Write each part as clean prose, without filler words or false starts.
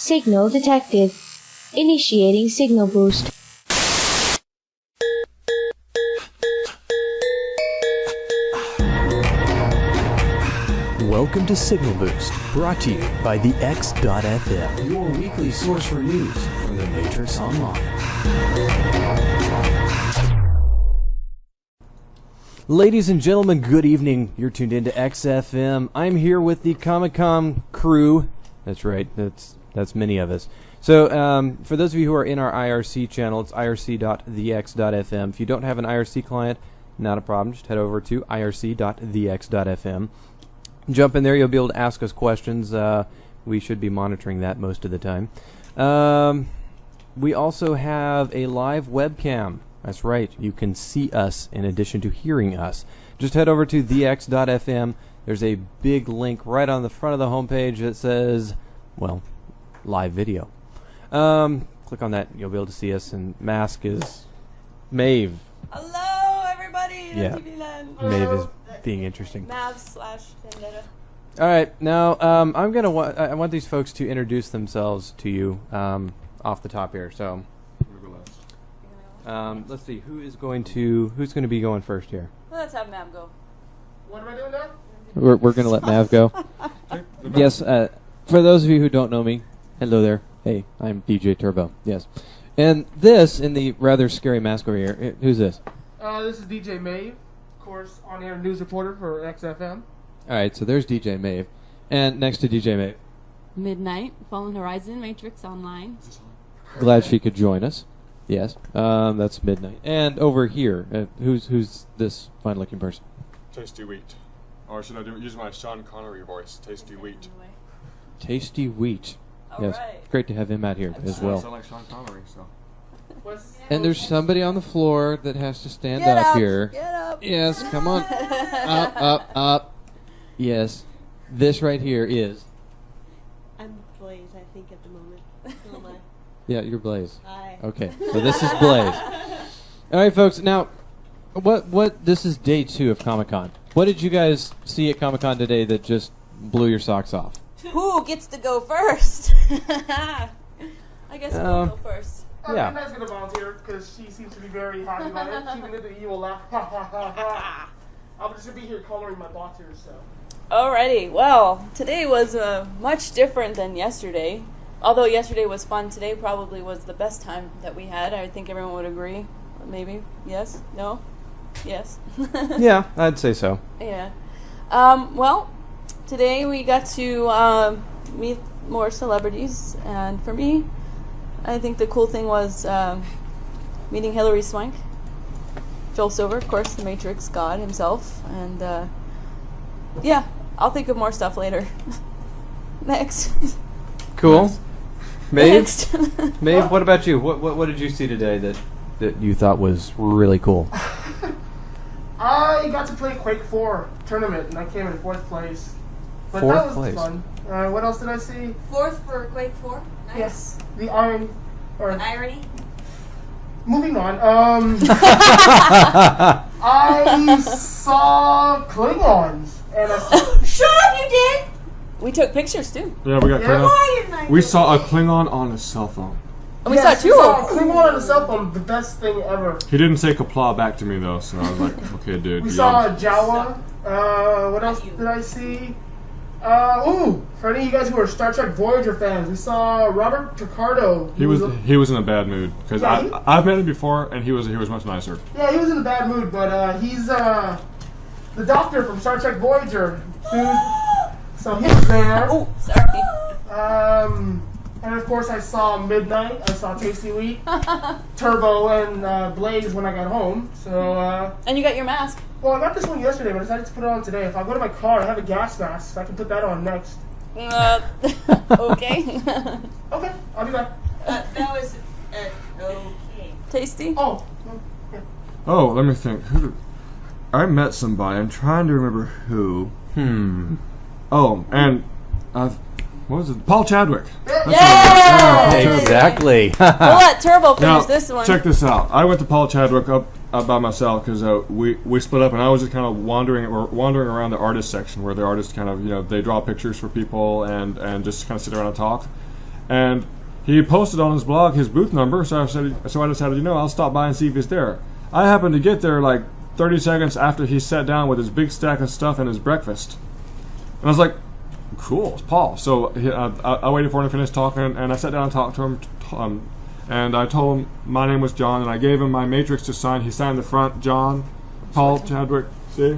Signal detected. Initiating signal boost. Welcome to Signal Boost, brought to you by the X.FM, your weekly source for news from the Matrix Online. Ladies and gentlemen, good evening. You're tuned into XFM. I'm here with the Comic-Con crew. That's right, that's many of us. So, for those of you who are in our IRC channel, it's irc.thex.fm. If you don't have an IRC client, not a problem. Just head over to irc.thex.fm. Jump in there. You'll be able to ask us questions. We should be monitoring that most of the time. We also have a live webcam. That's right. You can see us in addition to hearing us. Just head over to thex.fm. There's a big link right on the front of the homepage that says, well, live video. Click on that. You'll be able to see us. And Mask is Maeve. Hello, everybody. Yeah. Maeve is being interesting. Mav/Vendetta. All right, now I want these folks to introduce themselves to you off the top here. So, let's see who's going to be going first here. Let's have Mav go. What am I doing now? We're going to let Mav go. Yes, for those of you who don't know me, hello there. Hey, I'm DJ Turbo. Yes, and this in the rather scary mask over here. Who's this? This is DJ Maeve, of course, on-air news reporter for XFM. All right, so there's DJ Maeve, and next to DJ Maeve, Midnight, Fallen Horizon, Matrix Online. glad she could join us. Yes, that's Midnight. And over here, who's this fine-looking person? Tasty Wheat. Or should I use my Sean Connery voice? Tasty Wheat. Tasty Wheat. All Yes, right. great to have him out here as I well. sound like Sean Connery, so. And there's somebody on the floor that has to stand Get up up, here. Get up. Yes, come on. Up. Yes. This right here is. I'm Blaze, I think, at the moment. Who am I? Yeah, you're Blaze. Hi. Okay, so this is Blaze. All right, folks. Now, what? This is day 2 of Comic-Con. What did you guys see at Comic-Con today that just blew your socks off? Who gets to go first? I guess we'll go first. Yeah. Midnight's going to volunteer because she seems to be very happy about it. She even did the evil laugh. Ha ha ha ha. I'm just going to be here coloring my boxers, so. Alrighty, well, today was much different than yesterday. Although yesterday was fun, today probably was the best time that we had. I think everyone would agree. Maybe? Yes? No? Yes? Yeah, I'd say so. Yeah. Well, today we got to meet more celebrities, and for me, I think the cool thing was meeting Hilary Swank, Joel Silver, of course, the Matrix God himself, and yeah, I'll think of more stuff later. Next. Cool. Maeve? Next. Maeve, what about you? What did you see today that you thought was really cool? I got to play Quake 4 tournament, and I came in 4th place. But Fourth that was place. fun. What else did I see? 4th for Quake 4. Nice. Yes. The Iron... Or, Irony. moving on. I saw Klingons. And Shut up, you did! We took pictures too. Yeah, we got Yeah. Klingon. Why didn't I? We saw a Klingon on a cell phone. And we saw two of them. Klingon on a cell phone, the best thing ever. He didn't say Kapla back to me, though, so I was like, okay, dude. We you saw know. Jawa. What else did I see? For any of you guys who are Star Trek Voyager fans, we saw Robert Picardo. He was in a bad mood, because Yeah, I've met him before, and he was much nicer. Yeah, he was in a bad mood, but he's the doctor from Star Trek Voyager. Dude. So he was there. Oh, sorry. And of course I saw Midnight, I saw Tasty Wheat, Turbo, and Blaze when I got home. So, And you got your mask. well, I got this one yesterday, but I decided to put it on today. If I go to my car, I have a gas mask, so I can put that on next. Okay. Okay, I'll be back. That was okay. Tasty. Oh, Oh, let me think. I met somebody. I'm trying to remember who. Oh, and what was it? Paul Chadwick. Yeah! Exactly. We'll let Turbo finish Now, this one. check this out. I went to Paul Chadwick up by myself because we split up, and I was just kind of wandering around the artist section where the artists kind of they draw pictures for people and just kind of sit around and talk. and he posted on his blog his booth number. So I decided, I'll stop by and see if he's there. I happened to get there like 30 seconds after he sat down with his big stack of stuff and his breakfast, and I was like, "Cool, it's Paul." So I waited for him to finish talking, and I sat down and talked to him. And I told him my name was John, and I gave him my matrix to sign. He signed the front, John, Paul, Chadwick. See?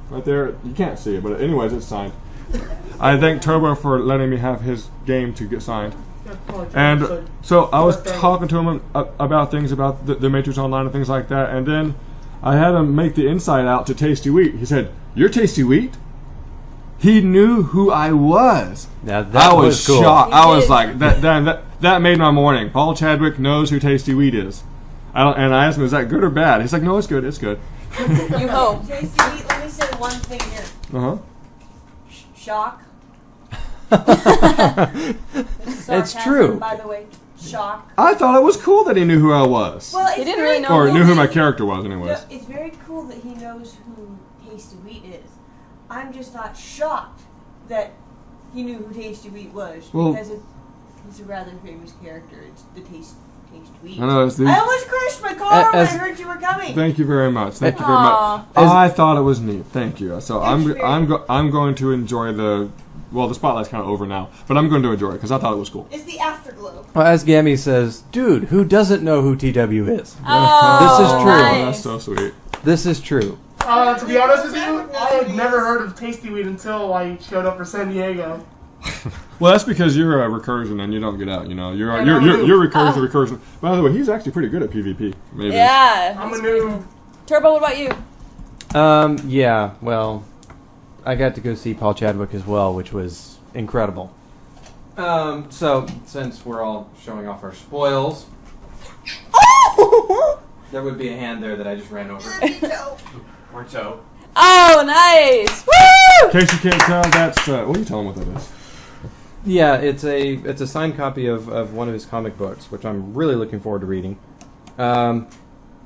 Right there. You can't see it, but anyways, it's signed. I thank Turbo for letting me have his game to get signed. And so I was talking to him about things about the Matrix Online and things like that, and then I had him make the inside out to Tasty Wheat. He said, "You're Tasty Wheat?" He knew who I was. Now that I was cool. shocked. I was like, that made my morning. Paul Chadwick knows who Tasty Wheat is. And I asked him, "Is that good or bad?" He's like, "No, it's good. It's good." You hope. Tasty Wheat, let me say one thing here. Uh huh. Shock. It's true. By the way, shock. I thought it was cool that he knew who I was, Well, He it's didn't very really know cool or knew who my that- character was, anyways. No, it's very cool that he knows who Tasty Wheat is. I'm just not shocked that he knew who Tasty Wheat was, Well- because it's a rather famous character. It's the Tasty Wheat. I know. I almost crashed my car when I As- heard you were coming. Thank you very much. Thank you very Aw. much. I thought it was neat. Thank you. So Thank you very I'm going to enjoy the spotlight's kind of over now, but I'm going to enjoy it because I thought it was cool. It's the afterglow. Well, as Gammy says, dude, who doesn't know who TW is? Oh, This is true. nice. That's so sweet. This is true. To be honest with you, I had never heard of Tasty Weed until I showed up for San Diego. Well, that's because you're a recursion and you don't get out. You're I'm you're a noob. you're recursion. By the way, he's actually pretty good at PvP. Maybe. Yeah. I'm a that's pretty- noob. Turbo, what about you? Yeah, well, I got to go see Paul Chadwick as well, which was incredible. So, since we're all showing off our spoils, there would be a hand there that I just ran over. Or toe. Oh, nice! Woo! In case you can't tell, that's what are you telling what that is? Yeah, it's a signed copy of one of his comic books, which I'm really looking forward to reading. And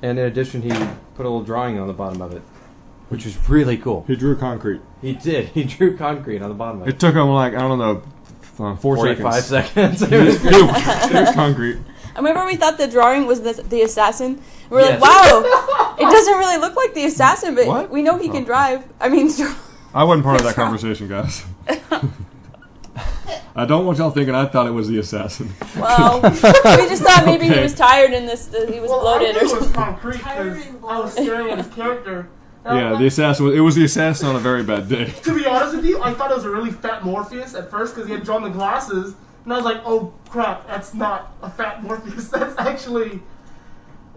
in addition, he put a little drawing on the bottom of it, which is really cool. He drew concrete. He did. He drew concrete on the bottom of it. It took him like, I don't know, 4 45 seconds. seconds. It was great. It was concrete. I remember we thought the drawing was the assassin. We were Yes. like, wow, it doesn't really look like the assassin, but What? we know he can drive. I mean, I wasn't part of that conversation, guys. I don't want y'all thinking I thought it was the assassin. well, we just thought maybe he Okay. was tired and he was bloated I or knew it was something. concrete because I was staring at his character. And I Yeah, was the assassin. It was the assassin on a very bad day. To be honest with you, I thought it was a really fat Morpheus at first because he had drawn the glasses, and I was like, "Oh crap, that's not a fat Morpheus. That's actually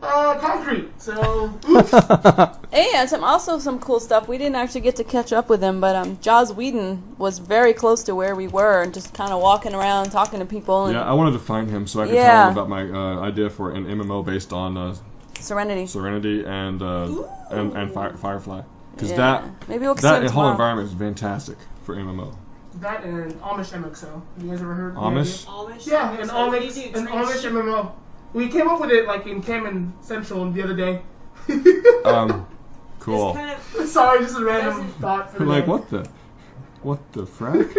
concrete." So, oops. Hey, and some cool stuff. We didn't actually get to catch up with him, but Jaws Whedon was very close to where we were and just kind of walking around, talking to people. And Yeah, I wanted to find him so I could Yeah. tell him about my idea for an MMO based on Serenity. Serenity and Firefly. Because Yeah. Maybe we'll see that him whole tomorrow. environment is fantastic for MMO. That and Amish MXO. You guys ever heard? of the Amish? Amish. idea? Yeah, an So what do you Amish, do? an Amish MMO. We came up with it like in Cayman Central the other day. Cool. Kind of, Sorry, just a random Doesn't- thought for the Like day. what the frack?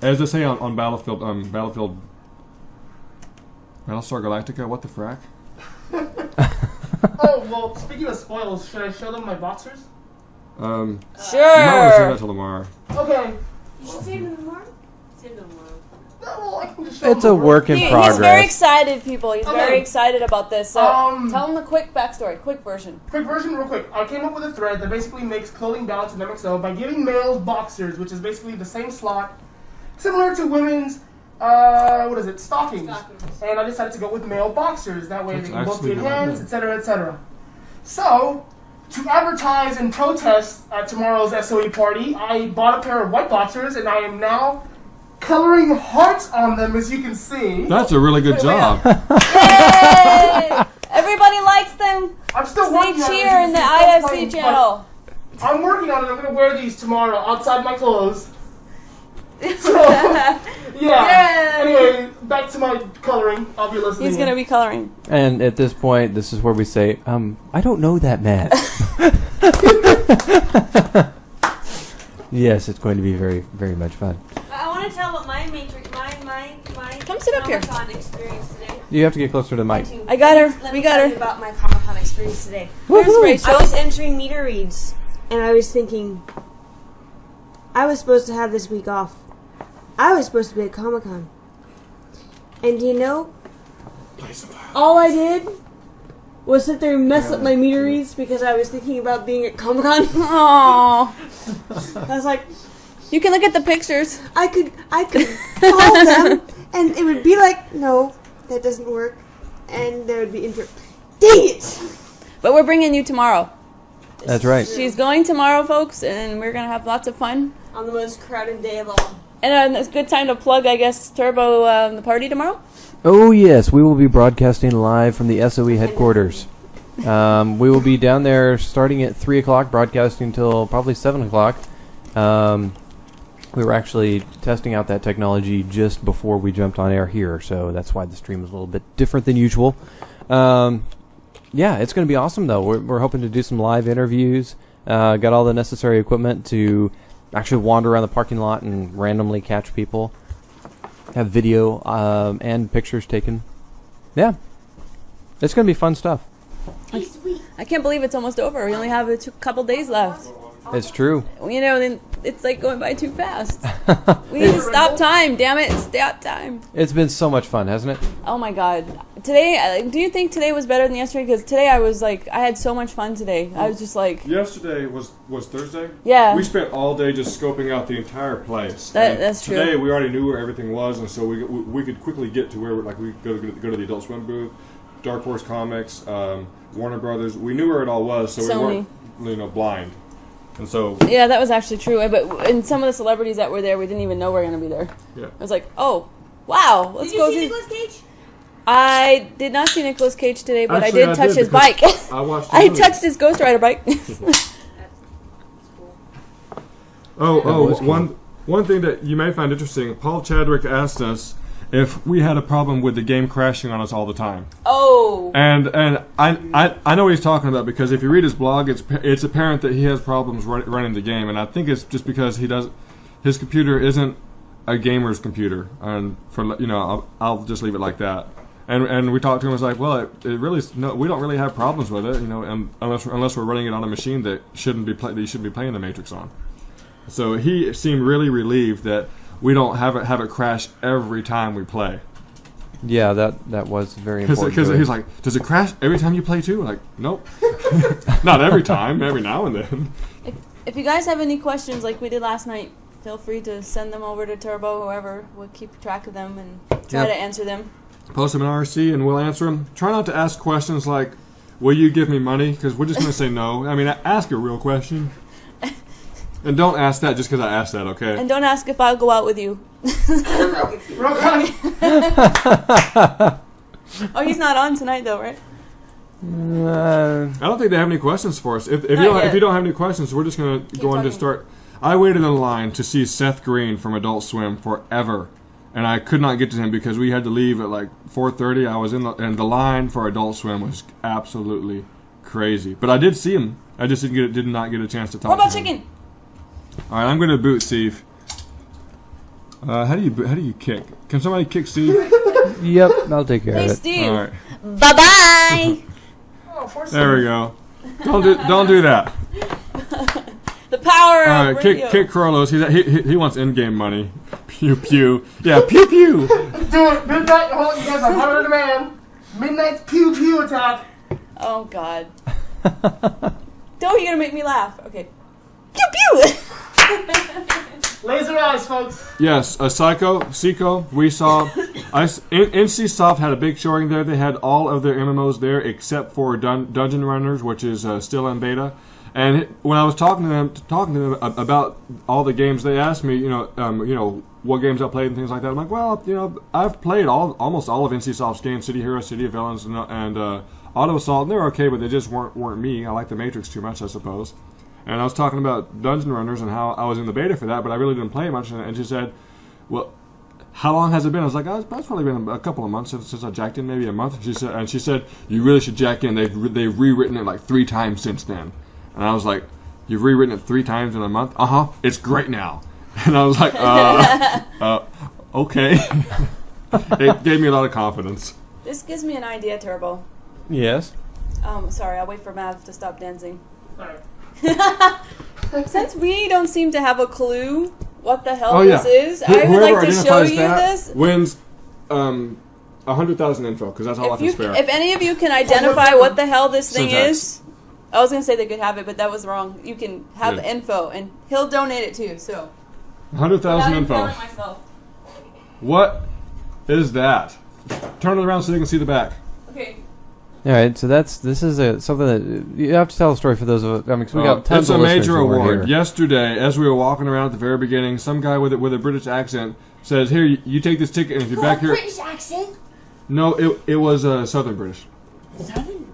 as they say on Battlefield Battlestar Galactica, what the frack? Oh well, speaking of spoils, should I show them my boxers? You might want to save Sure. that till tomorrow. Okay. you should save them tomorrow. Save them tomorrow. No, well, I can just show It's them a the work in He's progress. very excited, people. He's Okay. very excited about this. So tell him the quick backstory, quick version. Quick version, real quick. I came up with a thread that basically makes clothing balance in MXO by giving males boxers, which is basically the same slot, similar to women's, stockings. And I decided to go with male boxers. That way That's they can both actually get a good hands, idea. etc., etc. So, to advertise and protest at tomorrow's SOE party, I bought a pair of white boxers, and I am now coloring hearts on them, as you can see. That's a really good job. Yay! Everybody likes them. I'm still Say working on it. cheer in the IFC channel. I'm working on it. I'm going to wear these tomorrow outside my clothes. So, yeah. Yay! Anyway, back to my coloring. I'll be listening. He's gonna be coloring. And at this point, this is where we say, I don't know that man. Yes, it's going to be very, very much fun. I want want to tell about my Matrix, my Come sit up here. Comic-Con experience today? You have to get closer to the mic. I got her. Let We me got tell her. you about my Comic-Con experience today. Here's I Rachel. was entering meter reads, and I was thinking, I was supposed to have this week off. I was supposed to be at Comic-Con. And do you know, all I did was sit there and mess up my meter reads because I was thinking about being at Comic-Con. Aww. I was like, You can look at the pictures. I could call them, and it would be like, no, that doesn't work, and there would be Dang it! But we're bringing you tomorrow. That's right. She's going tomorrow, folks, and we're going to have lots of fun. On the most crowded day of all. And it's a good time to plug, I guess, Turbo, the party tomorrow. Oh, yes. We will be broadcasting live from the SOE headquarters. We will be down there starting at 3 o'clock, broadcasting until probably 7 o'clock. We were actually testing out that technology just before we jumped on air here, so that's why the stream is a little bit different than usual. Yeah, it's going to be awesome, though. We're hoping to do some live interviews. Got all the necessary equipment to actually wander around the parking lot and randomly catch people. Have video and pictures taken. Yeah. It's going to be fun stuff. I can't believe it's almost over. We only have a couple days left. It's true. You know, then it's like going by too fast. We need to stop time, damn it. Stop time. It's been so much fun, hasn't it? Oh my god. Today, do you think today was better than yesterday? Because today I was like, I had so much fun today. I was just like... Yesterday was Thursday? Yeah. We spent all day just scoping out the entire place. That's true. Today we already knew where everything was, and so we could quickly get to where we go to the Adult Swim booth, Dark Horse Comics, Warner Brothers. We knew where it all was, so Sony. we weren't blind. And so... Yeah, that was actually true. But and some of the celebrities that were there, we didn't even know were going to be there. Yeah. I was like, oh, wow. Let's Did go you see see... Nicolas Cage? I did not see Nicolas Cage today, but Actually, I did touch his because bike. I watched I the movie. touched his Ghost Rider bike. One thing that you may find interesting, Paul Chadwick asked us if we had a problem with the game crashing on us all the time. Oh. And I know what he's talking about, because if you read his blog, it's apparent that he has problems running the game, and I think it's just because his computer isn't a gamer's computer, and I'll just leave it like that. And we talked to him. It's like, well, it really we don't really have problems with it, unless we're running it on a machine that you shouldn't be playing the Matrix on. So he seemed really relieved that we don't have it crash every time we play. Yeah, that was very important. Because he's like, does it crash every time you play too? Like, nope. Not every time, every now and then. If you guys have any questions like we did last night, feel free to send them over to Turbo, whoever. We'll keep track of them and try to answer them. Post them in RC and we'll answer them. Try not to ask questions like, will you give me money? Because we're just going to say no. I mean, ask a real question. And don't ask that just because I asked that, okay? And don't ask if I'll go out with you. Oh, he's not on tonight though, right? I don't think they have any questions for us. If you don't have any questions, we're just going to go on to start. I waited in line to see Seth Green from Adult Swim forever, and I could not get to him because we had to leave at like 4:30. I was and the line for Adult Swim was absolutely crazy. But I did see him. I just did not get a chance to talk What about to him. chicken? All right, I'm going to boot Steve. How do you kick? Can somebody kick Steve? Yep, I'll take care Hey, of it. Steve. All right. Bye-bye. There we go. Don't do that. The power All of right, radio. kick Carlos. He wants in-game money. Pew pew. Yeah, pew pew. Do it. Midnight. Hold you guys. I'm harder than man. Midnight's pew pew attack. Oh, God. Don't, you're going to make me laugh. Okay. Pew pew! Laser eyes, folks. Yes, Seiko, we saw. NCSoft had a big showing there. They had all of their MMOs there except for Dungeon Runners, which is still in beta. And when I was talking to them about all the games, they asked me, what games I played and things like that. I'm like, well, I've played almost all of NCSoft's games: City Heroes, City of Villains, and Auto Assault, and they're okay, but they just weren't me. I like the Matrix too much, I suppose. And I was talking about Dungeon Runners and how I was in the beta for that, but I really didn't play much. And she said, well, how long has it been? I was like, it's probably been a couple of months since I jacked in, maybe a month. And she said, you really should jack in. They've rewritten it like 3 times since then. And I was like, you've rewritten it 3 times in a month? Uh-huh. It's great now. And I was like, okay. It gave me a lot of confidence. This gives me an idea, Turbo. Yes. Sorry, I'll wait for Mav to stop dancing. Alright. Since we don't seem to have a clue what the hell Oh, yeah. this is, I would Whoever like to show identifies you that this. wins 100,000 info, because that's all I can spare. If any of you can identify what the hell this thing Syntax. is, I was going to say they could have it, but that was wrong. You can have Yeah. info, and he'll donate it too, so. 100,000 Without info. empowering myself. What is that? Turn it around so they can see the back. Okay. All right, so this is something that you have to tell a story for those of us. I mean, 'cause we got tons it's of a listeners major who weren't award. here. Yesterday, as we were walking around at the very beginning, some guy with a British accent says, "Here, you take this ticket, and if you're back here." British accent. No, it was Southern British. Can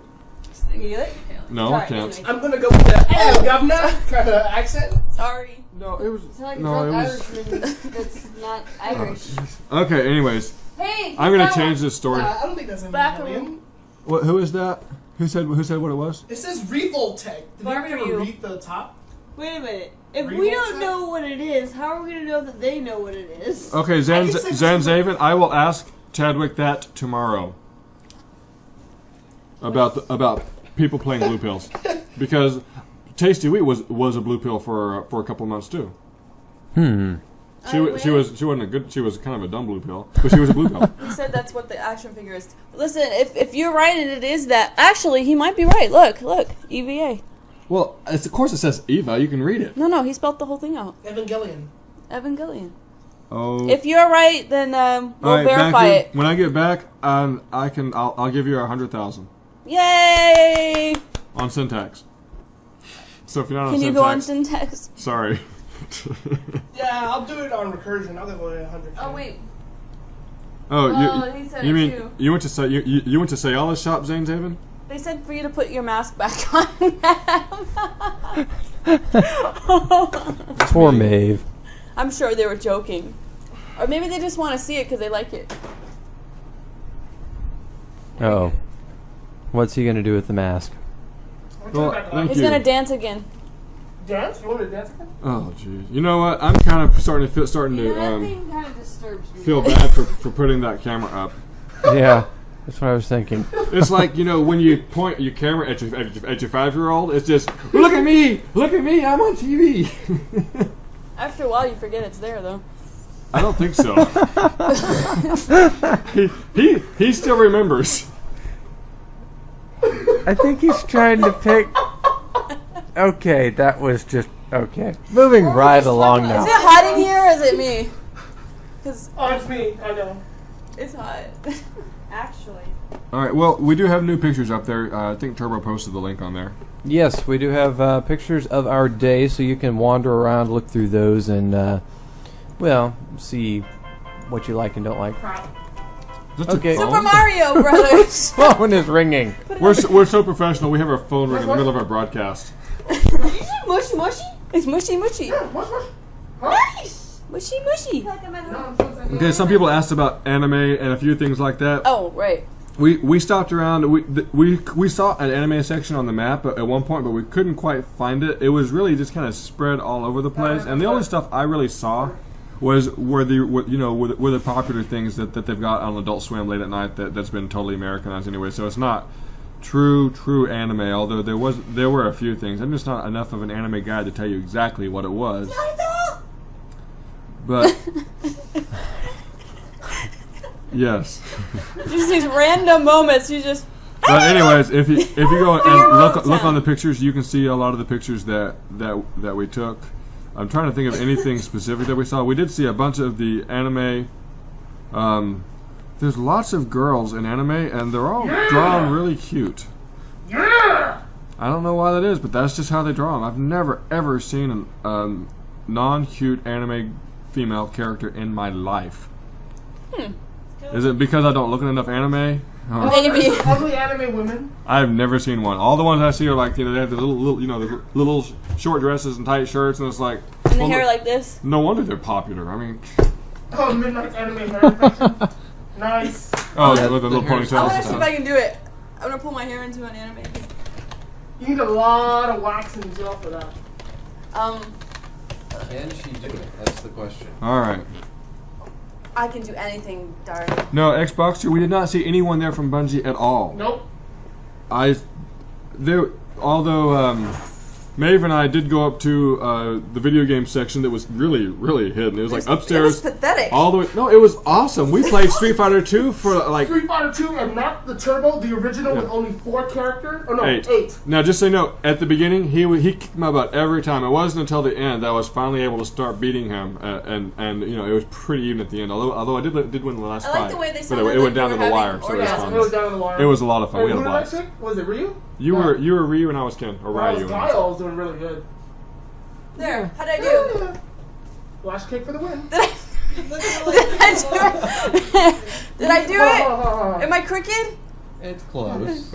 you do it? No, I can't. I'm gonna go with the governor kind of accent. Sorry. No, it was. It's like No, it was. Irishman that's not Irish. Okay, anyways, Hey, I'm gonna change this story. I don't think that's an Back alien. What? Who is that? Who said what it was? It says Revoltech. Did you ever Barbecue. read the top? Wait a minute. If we Revoltech? don't know what it is, how are we going to know that they know what it is? Okay, Zanzaven, I will ask Chadwick that tomorrow. About people playing blue pills, because Tasty Wheat was a blue pill for a couple of months too. She wasn't a good. She was kind of a dumb blue pill, but she was a blue pill. He said that's what the action figure is. Listen, if you're right and it is that, actually, he might be right. Look, EVA. Well, of course it says Eva. You can read it. No, he spelled the whole thing out. Evangelion. Evangelion. Oh. If you're right, then All we'll right, verify back it. When I get back, I'll give you 100,000 Yay! on syntax. So if you're not Can on you syntax, go on syntax? sorry. Yeah, I'll do it on recursion. I'll go with 100. Oh wait. Oh, Well, he said you it mean too. you went to say you went to Sayala's shop, Zanehaven? They said for you to put your mask back on. Poor Maeve. I'm sure they were joking, or maybe they just want to see it because they like it. Oh, what's he gonna do with the mask? Well, thank He's you. gonna dance again. Dance? You want to dance again? Oh, jeez. You know what? I'm kind of starting to That thing kind of disturbs me. feel bad for putting that camera up. Yeah, that's what I was thinking. It's like, when you point your camera at your 5-year-old, it's just, look at me, I'm on TV. After a while, you forget it's there, though. I don't think so. he still remembers. I think he's trying to pick. Okay, that was just okay. Moving right along Is now. it hot in here, or is it me? Because Oh, it's me. I know. it's hot. Actually. All right. Well, we do have new pictures up there. I think Turbo posted the link on there. Yes, we do have pictures of our day, so you can wander around, look through those, and see what you like and don't like. That's a Okay. phone? Super Mario Brothers. Phone is ringing. We're so professional. We have our phone ring in the middle of our broadcast. Mushy mushy? It's mushy mushy. What's Nice! Mushy mushy. Like I'm at home. No, I'm so excited. Okay. Some people asked about anime and a few things like that. Oh, right. We stopped around. We saw an anime section on the map at one point, but we couldn't quite find it. It was really just kind of spread all over the place, and the only stuff I really saw were the popular things that they've got on Adult Swim late at night that's been totally Americanized anyway. So it's not true anime. Although there were a few things. I'm just not enough of an anime guy to tell you exactly what it was. But yes. Just these random moments. You just. But anyways, if you go and look Town. on the pictures, you can see a lot of the pictures that we took. I'm trying to think of anything specific that we saw. We did see a bunch of the anime. There's lots of girls in anime, and they're all drawn really cute. Yeah! I don't know why that is, but that's just how they draw them. I've never ever seen a non-cute anime female character in my life. Is it because I don't look at enough anime? Oh. Maybe. Ugly anime women. I've never seen one. All the ones I see are like, they have the the little short dresses and tight shirts, and it's like. And the well, hair like this. No wonder they're popular. I mean. Oh, Midnight Anime hair impression. Nice. Oh, with the little I want to see if ponytails. I can do it. I'm gonna pull my hair into an anime. You need a lot of wax and gel for that. Can she do it? That's the question. All right. I can do anything, darn. No, Xboxer, we did not see anyone there from Bungie at all. Nope. Although Maeve and I did go up to the video game section that was really, really hidden. It was like upstairs. It was pathetic. All the way. No, it was awesome. We played Street Fighter 2 for like Street Fighter 2 and not the Turbo, the original with only 4 characters. Oh no, 8. Now, just so you know, at the beginning, he kicked my butt every time. It wasn't until the end that I was finally able to start beating him, and you know, it was pretty even at the end. Although I did win the last I fight. like the way they But sounded it went like down they to were the wire, having so it was orgasms. fun. It was down to the wire. It was a lot of fun. And We had who a did I blast. pick? Was it Ryu? You were Ryu and I was Ken, or Well, Ryu. Guile was doing really good. There. How'd I do? Flash kick for the win. Did I do it? Am I crooked? It's close.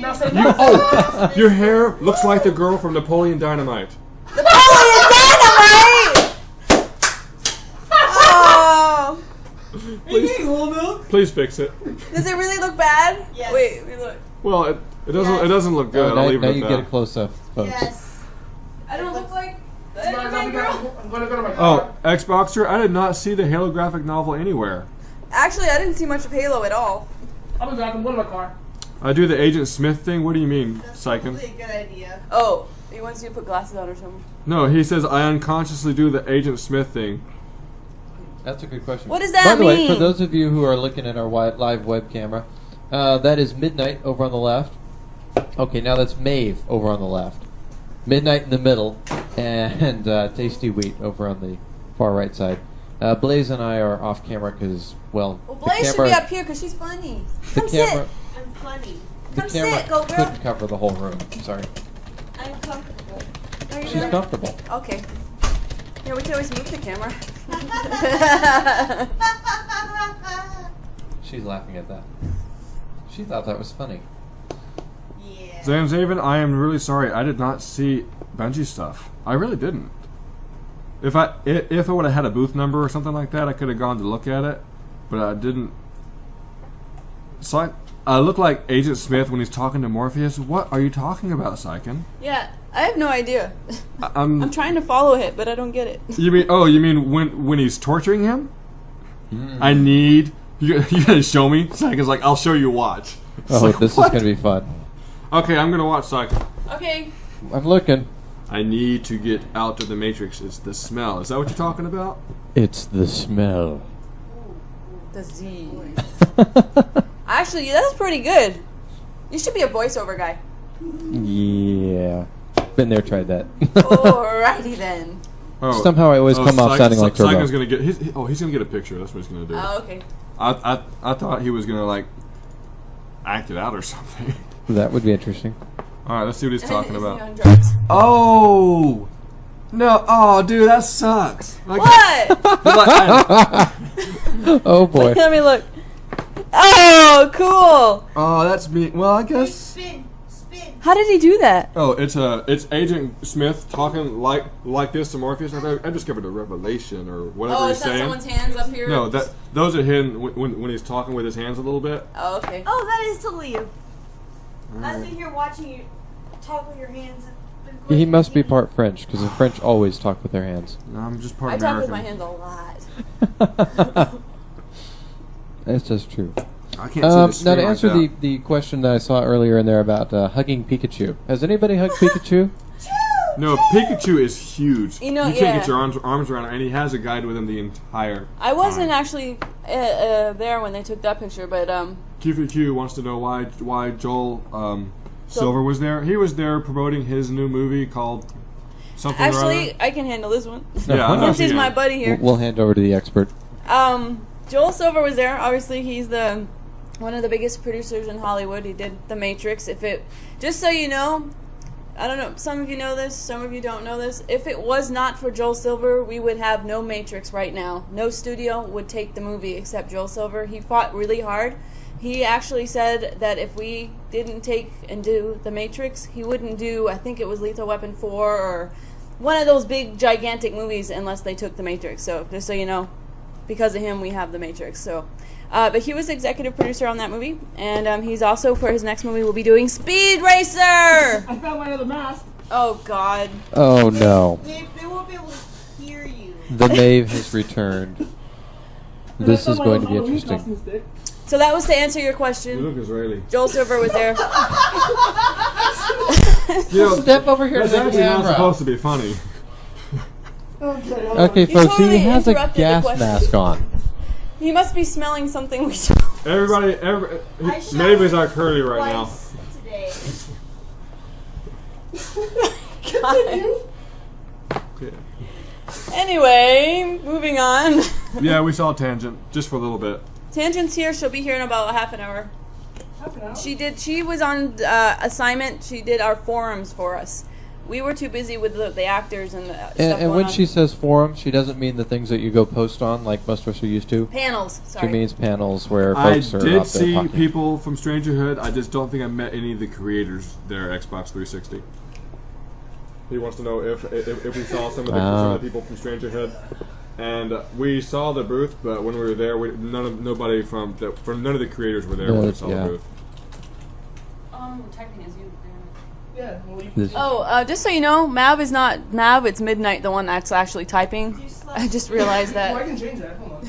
Now say Oh, your hair looks like the girl from Napoleon Dynamite. Napoleon Dynamite! Oh. Please fix it. Does it really look bad? Yes. Wait, look. Well, it doesn't look good. now I'll leave it now at you that. get a close up, folks. I don't look like the I'm anime girl. gonna go to my car. Oh, Xboxer, I did not see the Halo graphic novel anywhere. Actually, I didn't see much of Halo at all. I'll be back. I'm going to my car. I do the Agent Smith thing. What do you mean, Syken? a good idea. Oh, he wants you to put glasses on or something. No, he says I unconsciously do the Agent Smith thing. That's a good question. What does that By the way, mean? for those of you who are looking at our live web camera, that is Midnight over on the left. Okay, now that's Maeve over on the left. Midnight in the middle, and Tasty Wheat over on the far right side. Blaze and I are off camera because, well, Well, the Blaze camera, should be up here because she's funny. the Come camera, sit. I'm funny. the Come camera sit, go girl. couldn't cover the whole room. Sorry, I'm comfortable. Are you she's sure? comfortable. Okay. Yeah, we can always move the camera. She's laughing at that. She thought that was funny. Yeah. Zamzaven, I am really sorry. I did not see Bungie stuff. I really didn't. If I would have had a booth number or something like that, I could have gone to look at it, but I didn't. So I look like Agent Smith when he's talking to Morpheus. What are you talking about, Syken? Yeah, I have no idea. I'm I'm trying to follow it, but I don't get it. You mean when he's torturing him? I need you gonna show me? Syken's like, I'll show you. Watch. It's Oh, like, this what? is gonna be fun. Okay, I'm gonna watch Syken. Okay. I'm looking. I need to get out of the Matrix. It's the smell. Is that what you're talking about? It's the smell. Disease. Actually, that's pretty good. You should be a voiceover guy. Yeah. Been there, tried that. Alrighty then. Oh, Somehow I always come off sounding like Turbo. Syken's gonna get. He's gonna get a picture. That's what he's gonna do. Oh, okay. I thought he was gonna like act it out or something. That would be interesting. All right, let's see what he's talking Is he about. on drugs? Oh no! Oh, dude, that sucks. Like, What? Oh boy. Let me look. Oh, cool. oh, that's me. Well, I guess. Spin. How did he do that? Oh, it's Agent Smith talking like this to Morpheus. I discovered a revelation or whatever Oh, he's is that saying. someone's hands up here? No, those are hidden when he's talking with his hands a little bit. Oh, okay. Oh, that is totally you. I Alright. was sitting here watching you talk with your hands. He must be part French because the French always talk with their hands. No, I'm just part I talk with American. my hands a lot. That's just true. I can't see the Now screen to like answer that. the question that I saw earlier in there about hugging Pikachu. Has anybody hugged Pikachu? No, Pikachu is huge. You know, you can't yeah. get your arms around it, and he has a guide with him the entire. I wasn't time. actually there when they took that picture, but QFQ wants to know why Joel Silver was there. He was there promoting his new movie called something. actually I can handle this one. Yeah, I know Since she he's can. my buddy here. We'll hand over to the expert. Joel Silver was there. Obviously, he's one of the biggest producers in Hollywood. He did The Matrix. Just so you know, I don't know, some of you know this, some of you don't know this. If it was not for Joel Silver, we would have no Matrix right now. No studio would take the movie except Joel Silver. He fought really hard. He actually said that if we didn't take and do The Matrix, he wouldn't do, I think it was Lethal Weapon 4 or one of those big, gigantic movies unless they took The Matrix. So, just so you know, because of him, we have The Matrix. So, but he was executive producer on that movie, and he's also, for his next movie, will be doing Speed Racer! I found my other mask. Oh, God. Oh no. They won't be able to The Maeve has returned. This is going to be interesting. So that was to answer your You question. look Israeli. Joel Silver was there. You know, Step over here to that's the actually not camera. supposed to be funny. Okay, You folks, totally he has a interrupted the gas question. mask on. He must be smelling something we Everybody, Maeve is our curly right now. Today. Yeah. Anyway, moving on. Yeah, we saw Tangent just for a little bit. Tangent's here. She'll be here in about half an hour. She was on assignment. She did our forums for us. We were too busy with the actors and the stuff And going when on. she says forum, she doesn't mean the things that you go post on like most of us are used to. Panels. Sorry. She means panels where I folks are did out there see talking. people from Strangerhood. I just don't think I met any of the creators there at Xbox 360. He wants to know if we saw some of the people from Strangerhood, and we saw the booth, but when we were there, none of the creators were there when we saw the booth. We're typing as you. Yeah, well, you Oh, just so you know, Mav is not Mav. It's Midnight, the one that's actually typing. I just realized Oh, I that. can change that. Hold on.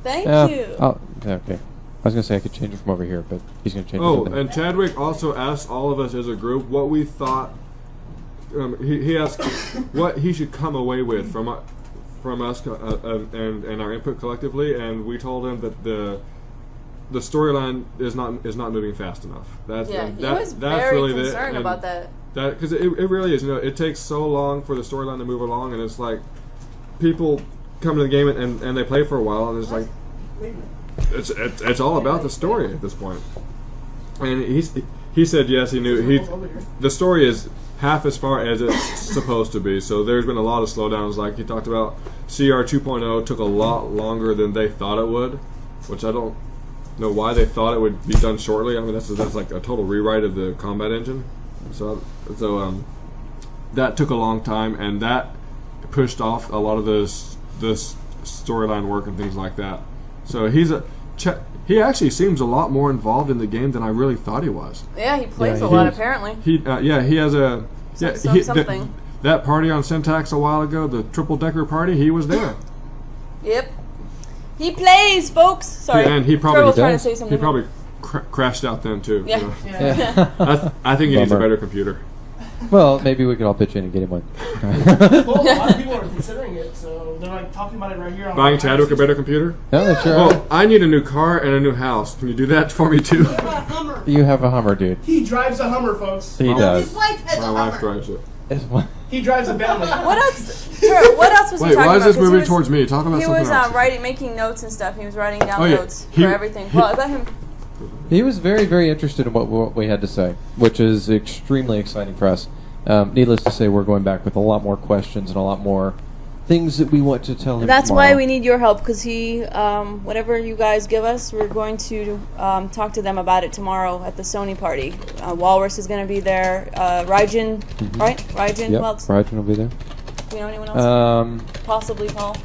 Thank you. Oh, okay. I was going to say I could change it from over here, but he's going to change it. Oh, from there. and Chadwick also asked all of us as a group what we thought. He asked what he should come away with from us and our input collectively, and we told him that the storyline is not moving fast enough. That's Yeah, he that, was that's very really concerned about that. That because it really is. You know, it takes so long for the storyline to move along, and it's like people come to the game and they play for a while, and it's like it's all about the story at this point. And he said yes, he knew the story is half as far as it's supposed to be. So there's been a lot of slowdowns, like he talked about. CR 2.0 took a lot longer than they thought it would, which I don't know why they thought it would be done shortly. I mean, that's like a total rewrite of the combat engine. So that took a long time, and that pushed off a lot of this storyline work and things like that. So he actually seems a lot more involved in the game than I really thought he was. Yeah, he plays a lot apparently. He has a something. That party on Syntax a while ago, the triple decker party, he was there. Yep. He plays, folks. Sorry. Yeah, and he probably Turtle's trying to say something. He probably crashed out then too. Yeah. So. Yeah. I think he needs a Bummer. better computer. Well, maybe we could all pitch in and get him one. Well, a lot of people are considering it, so they're like talking about it right here. On Buying Chadwick a better computer? No, that's sure. Well, I need a new car and a new house. Can you do that for me too? You have a Hummer, dude. He drives a Hummer, folks. He does. My wife drives it. He drives a Bentley. What else? What else was he Wait, talking why is about? this 'Cause he moving was- towards me? Talk about He something was else. making notes and stuff. He was writing down Oh, yeah. notes He- for everything. Well, let him. He was very, very interested in what we had to say, which is extremely exciting for us. Needless to say, we're going back with a lot more questions and a lot more things that we want to tell him. That's tomorrow. why we need your help, because whatever you guys give us, we're going to talk to them about it tomorrow at the Sony party. Walrus is going to be there. Raijin, right? Raijin, Yep, who else? Raijin will be there. Do you know anyone else? Possibly Paul.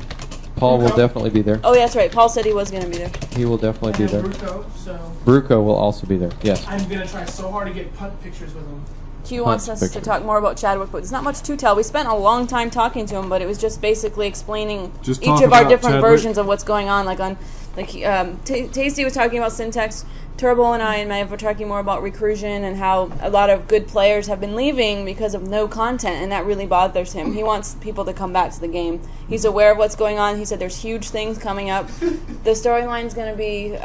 Paul will definitely be there. Oh, yeah, that's right. Paul said he was going to be there. He will definitely be there. Bruco, so Bruco will also be there. Yes. I'm gonna try so hard to get punt pictures with him. Q wants us to talk more about Chadwick, but there's not much to tell. We spent a long time talking to him, but it was just basically explaining Just each talk of our about different Chadwick. versions of what's going on. Tasty was talking about syntax. Turbo and I and Maeve were talking more about recrusion and how a lot of good players have been leaving because of no content, and that really bothers him. He wants people to come back to the game. He's aware of what's going on. He said there's huge things coming up. The storyline's going to be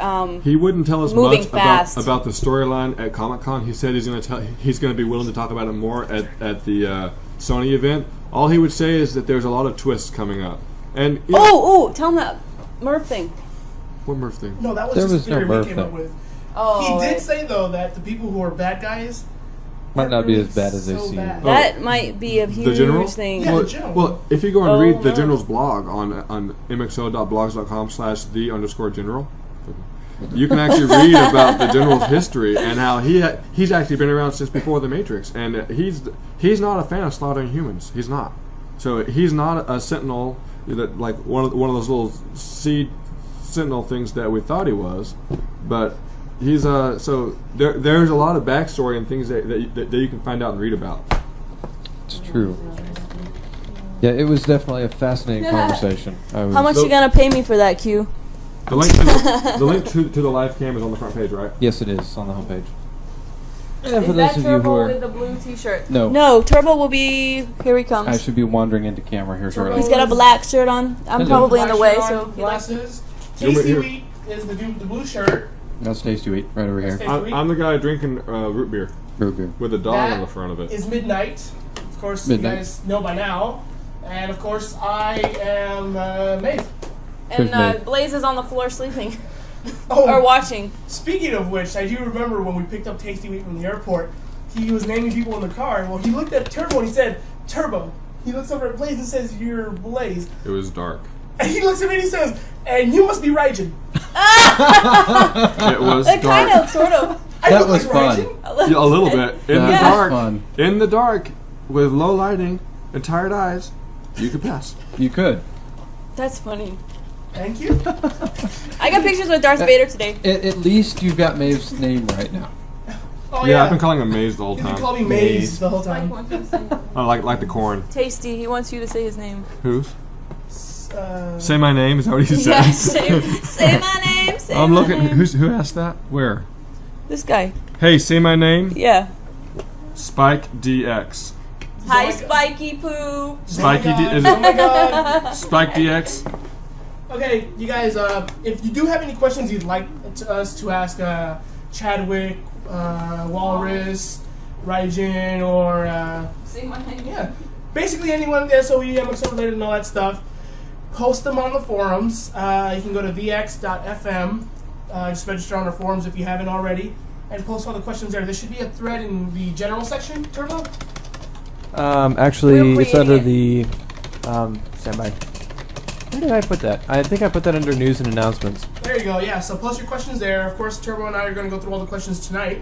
He wouldn't tell us moving much fast. about the storyline at Comic-Con. He said he's going to be willing to talk about it more at the Sony event. All he would say is that there's a lot of twists coming up. And tell him that Murph thing. what Murph thing? No, that was There just was a no theory we Murph came thing. up with. Oh, He did right. say though that the people who are bad guys Might not be really as bad as they so seem. bad. That might be a The general? huge thing. Yeah. Well, the general. well, if you go and Oh, read the no. general's blog on mxo.blogs.com/the_general, you can actually read about the general's history and how he's actually been around since before the Matrix, and he's not a fan of slaughtering humans. He's not. So he's not a sentinel that like one of those little seed sentinel things that we thought he was, but he's so there's a lot of backstory and things that you can find out and read about. It's true. Yeah, it was definitely a fascinating conversation. How much you gonna pay me for that, Q? The link to the live cam is on the front page, right? Yes, it is on the homepage. And for Is those that of you who Turbo are with the blue T-shirt? no, No, Turbo will be. Here he comes. I should be wandering into camera here shortly. He's got a black shirt on. I'm Hello. probably in the way, Black so shirt on, if you like. glasses. Over Tasty here. Wheat is the blue shirt. That's Tasty Wheat right over here. Tasty Wheat. I'm the guy drinking root beer Root beer. with a dog That on the front of it. is Midnight. Of course, Midnight. you guys know by now. And of course, I am Maeve. And Maeve? Blaze is on the floor sleeping Oh, or watching. speaking of which, I do remember when we picked up Tasty Wheat from the airport, he was naming people in the car. Well, he looked at Turbo and he said, Turbo. He looks over at Blaze and says, you're Blaze. It was dark. And he looks at me and he says, and you must be Raijin. It was Kind dark. of, sort of. I That look was like fun. Raijin? Yeah, a little bit. In the That was dark. fun. In the dark, with low lighting and tired eyes, you could pass. You could. That's funny. Thank you. I got pictures with Darth Vader today. At least you've got Maeve's name right now. Oh, Yeah, I've been calling him Maze the whole He's been time. calling me Maze the whole time. I like the corn. Tasty. He wants you to say his name. Who's? Say my name. Is that what he said? Yes. Say my name. Say I'm my looking. name. Who asked that? Where? This guy. Hey, say my name. Yeah. Spike DX. Hi, Spiky Poo. Spiky D. Is Oh my it god. Spike DX? Okay, you guys, if you do have any questions you'd like us to ask Chadwick, Walrus, Raijin, or Say my name. yeah, basically anyone SOE, MXO related and all that stuff, post them on the forums. You can go to vx.fm, just register on our forums if you haven't already, and post all the questions there. There should be a thread in the general section, Turbo. Actually, We're it's under creating the standby. Where did I put that? I think I put that under news and announcements. There you go, yeah, so post your questions there. Of course, Turbo and I are going to go through all the questions tonight.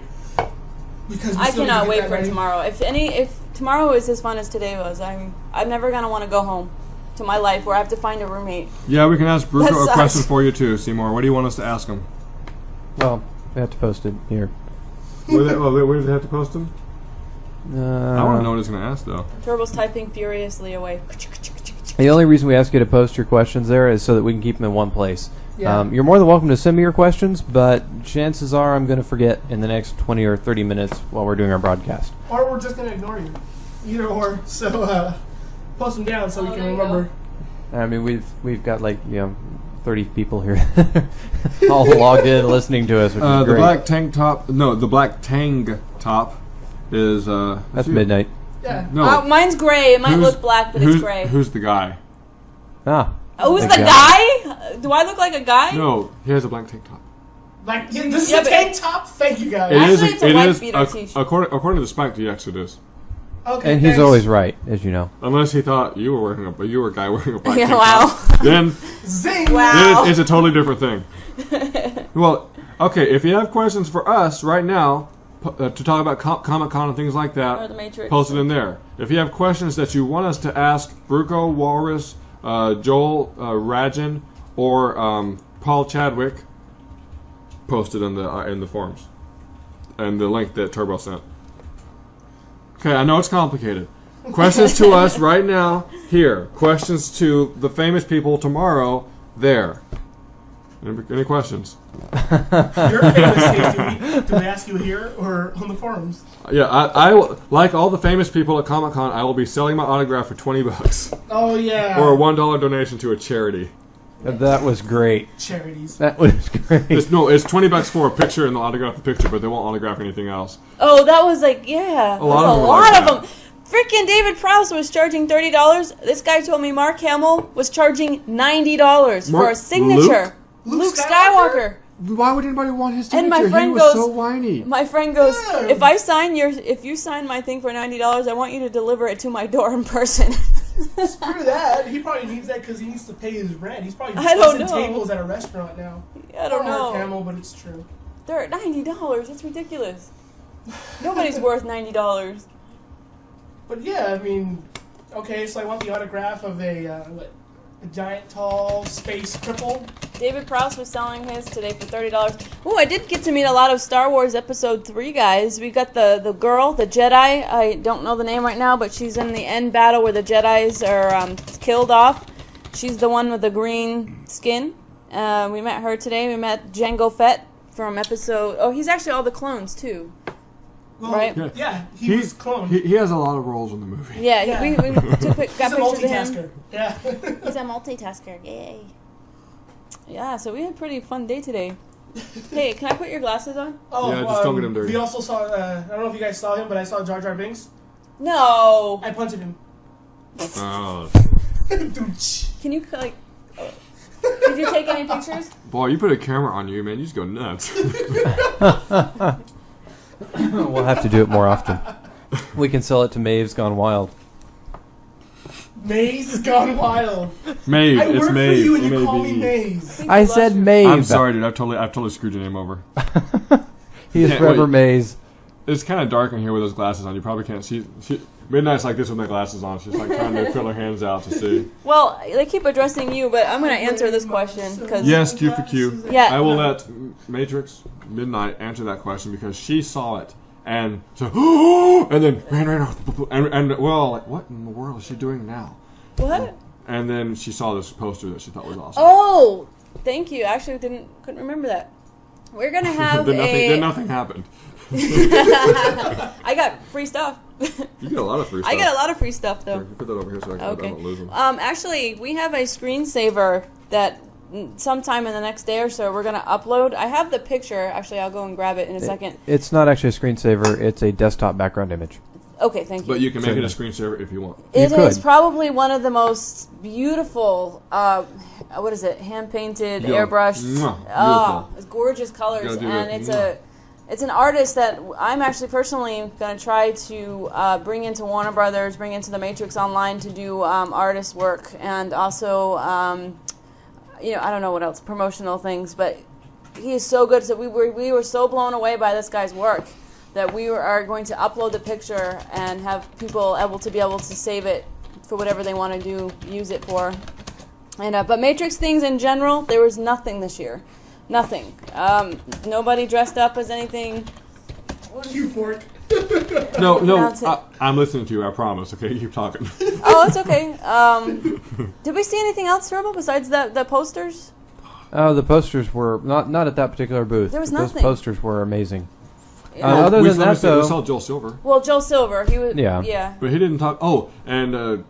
Because we I still need to cannot get wait that for ready. tomorrow. If tomorrow is as fun as today was, I'm never gonna want to go home to my life where I have to find a roommate. Yeah, we can ask Bruco That a sucks. question for you too, Seymour. What do you want us to ask him? Well, we have to post it here. Where do they have to post him? I want to know what he's going to ask though. Turbo's typing furiously away. The only reason we ask you to post your questions there is so that we can keep them in one place. Yeah. You're more than welcome to send me your questions, but chances are I'm going to forget in the next 20 or 30 minutes while we're doing our broadcast. Or we're just going to ignore you. Either or. So, post them down so we can there you remember. I mean, we've got 30 people here all logged in listening to us, which is The great. black tank top. No, the black tang top is. That's you. midnight. Yeah. No. Mine's gray. It might Who's- look black, but it's gray. Who's the guy? Ah. Who's the Okay. guy? Do I look like a guy? No, he has a black tank top. Like, this is Yeah, a but tank top? Thank you, guys. Actually, it's a white beater t-shirt. According to the Spike DX, it is. Okay, And he's thanks. always right, as you know. Unless he thought you were a guy wearing a black Yeah, tank wow. top. Then Zing! Wow. it's a totally different thing. Well, okay, if you have questions for us right now to talk about Comic-Con and things like Or that, the Matrix. post it in there. If you have questions that you want us to ask Bruco, Walrus, Joel, Rajin, or Paul Chadwick, post it in the forums. And the link that Turbo sent. Okay, I know it's complicated. Questions to us right now, here. Questions to the famous people tomorrow, there. Any questions? You're famous, Stacey. Do we ask you here or on the forums? Yeah, I will, like all the famous people at Comic-Con, I will be selling my autograph for $20. Oh, yeah. Or a $1 donation to a charity. That was great. Charities. That was great. It's $20 for a picture and they'll autograph the picture, but they won't autograph anything else. Oh, that was yeah. A lot of them a are lot like of them. Freaking David Prowse was charging $30. This guy told me Mark Hamill was charging $90 for a signature. Luke Skywalker. Why would anybody want his And signature? my friend he was goes, so whiny. My friend goes, Yeah. if you sign my thing for $90, I want you to deliver it to my door in person. Screw that. He probably needs that because he needs to pay his rent. He's probably I don't bussing know. tables at a restaurant now. I don't Poor Mark know. Hamill, but it's true. They're at $90. That's ridiculous. Nobody's worth $90. But yeah, I mean, okay, so I want the autograph of a giant, tall space cripple. David Prowse was selling his today for $30. Oh, I did get to meet a lot of Star Wars Episode 3 guys. We got the girl, the Jedi. I don't know the name right now, but she's in the end battle where the Jedis are killed off. She's the one with the green skin. We met her today. We met Jango Fett from episode... Oh, he's actually all the clones, too. Well, right? Yeah, he was cloned. He has a lot of roles in the movie. Yeah, we got He's a pictures of multitasker. him. Yeah. He's a multitasker. Yay. Yeah, so we had a pretty fun day today. Hey, can I put your glasses on? Oh, Yeah, just don't get him dirty. We also saw, I don't know if you guys saw him, but I saw Jar Jar Binks. No. I punted him. Oh. Can you, like... Did you take any pictures? Boy, you put a camera on you, man. You just go nuts. We'll have to do it more often. We can sell it to Maeve's Gone Wild. Maze has gone wild. Maeve, I it's work Maeve. for you and you call me M-A-V-E. Maze. I said Maeve. I'm sorry, dude. I've totally screwed your name over. He is Can't forever wait. Maze. It's kind of dark in here with those glasses on. You probably can't see. Midnight's like this with my glasses on. She's like trying to fill her hands out to see. Well, they keep addressing you, but I'm going to answer this question. Because Yes, Q for Q. Yeah. I will let Matrix Midnight answer that question because she saw it and so and then ran off and well, like what in the world is she doing now? What? And then she saw this poster that she thought was awesome. Oh, thank you. Actually, couldn't remember that. We're going to have then nothing happened. I got free stuff. You get a lot of free stuff. I get a lot of free stuff, though. Here, put that over here so I don't lose them. Actually, we have a screensaver that sometime in the next day or so we're going to upload. I have the picture. Actually, I'll go and grab it in a second. It's not actually a screensaver. It's a desktop background image. Okay, thank you. But you can make it a screensaver if you want. It You is could. probably one of the most beautiful, what is it, hand-painted, Yeah. airbrushed. Mwah. Oh, Beautiful. it's gorgeous colors, Gotta do and that. it's an artist that I'm actually personally going to try to bring into Warner Brothers, bring into The Matrix Online to do artist work, and also, I don't know what else, promotional things, but he is so good. So we were so blown away by this guy's work that we are going to upload the picture and have people able to save it for whatever they want to do, use it for. And but Matrix things in general, there was nothing this year. Nothing. Nobody dressed up as anything. You fork. No, Pronounce it. I'm listening to you. I promise. Okay, keep talking. Oh, it's okay. Did we see anything else, Turbo, besides the posters? The posters were not at that particular booth. There was but nothing. Those posters were amazing. Yeah. Other we than that, we though, saw Joel Silver, Well, Joe Silver, he was. Yeah. Yeah. but he didn't talk. Oh, and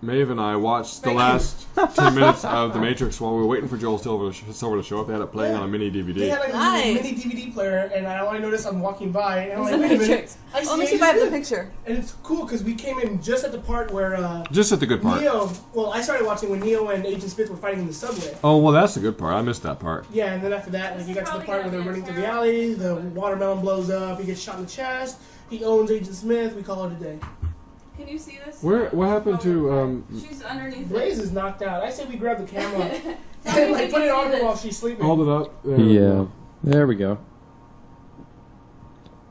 Maeve and I watched the last 10 minutes of The Matrix while we were waiting for Joel Silver to show up. They had it playing on a mini DVD. They had like Nice. a mini DVD player, and all I noticed I'm walking by, and I'm It's like, The wait a minute. Matrix. Let me see if I have the picture. And it's cool because we came in just at the part where Just at the good part. Neo. Well, I started watching when Neo and Agent Smith were fighting in the subway. Oh, well, that's the good part. I missed that part. Yeah, and then after that, like you got to the part where they're running through the alley. The watermelon blows up. He gets shot in the chest. He owns Agent Smith. We call it a day. Can you see this? What happened to She's underneath Blaze is knocked out. I say we grab the camera Tell me and if like you put it can on see her this. while she's sleeping. hold it up? Yeah. There we go.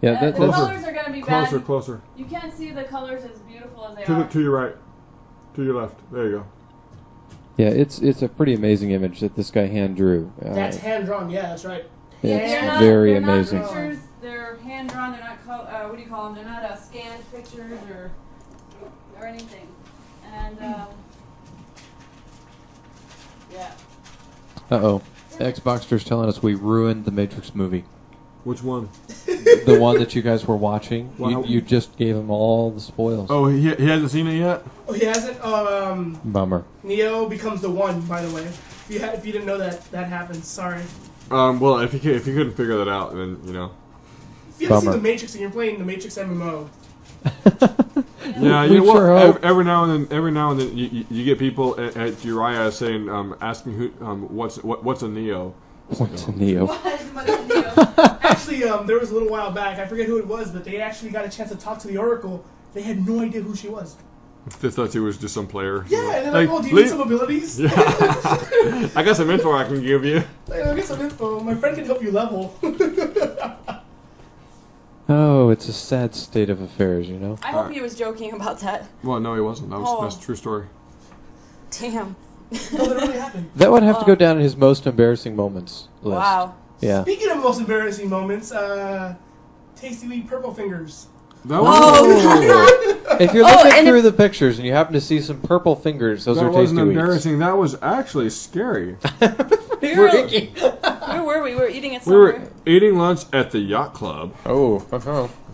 Yeah, The that's colors are going to be Closer, bad. closer. You can't see the colors as beautiful as they To are. your right. To your left. There you go. yeah. It's a pretty amazing image that this guy hand drew. That's hand drawn. Yeah, that's right. It's They're not- very they're not amazing. pictures, they're hand drawn. They're not what do you call them? They're not scanned pictures or anything. And yeah. Uh-oh. Xboxter's telling us we ruined the Matrix movie. Which one? The one that you guys were watching. Wow. You just gave him all the spoils. Oh, he hasn't seen it yet? Oh, he hasn't. Bummer. Neo becomes the one. By the way, if you didn't know that happens, sorry. Well, if you couldn't figure that out, then If you haven't seen Bummer. the Matrix and you're playing the Matrix MMO, yeah, We you know what? sure hope. Every now and then, you get people at Uriah saying, asking who, what's a Neo? What's a Neo? actually, there was a little while back. I forget who it was, but they actually got a chance to talk to the Oracle. They had no idea who she was. They thought he was just some player. Yeah, and they're like, "Oh, do you need some abilities?" Yeah. I got some info I can give you. Like, I'll get some info. My friend can help you level. Oh, it's a sad state of affairs, I hope he was joking about that. Well, no, he wasn't. That's a true story. Damn. No, that really happened. That would have to go down in his most embarrassing moments list. Wow. Yeah. Speaking of most embarrassing moments, Tasty Wheat Purple Fingers. That was, If you're looking through the pictures and you happen to see some purple fingers, those that are wasn't Tasty Wheats. embarrassing. That was actually scary. Where were we? We were eating at We were somewhere. eating lunch at the yacht club. Oh,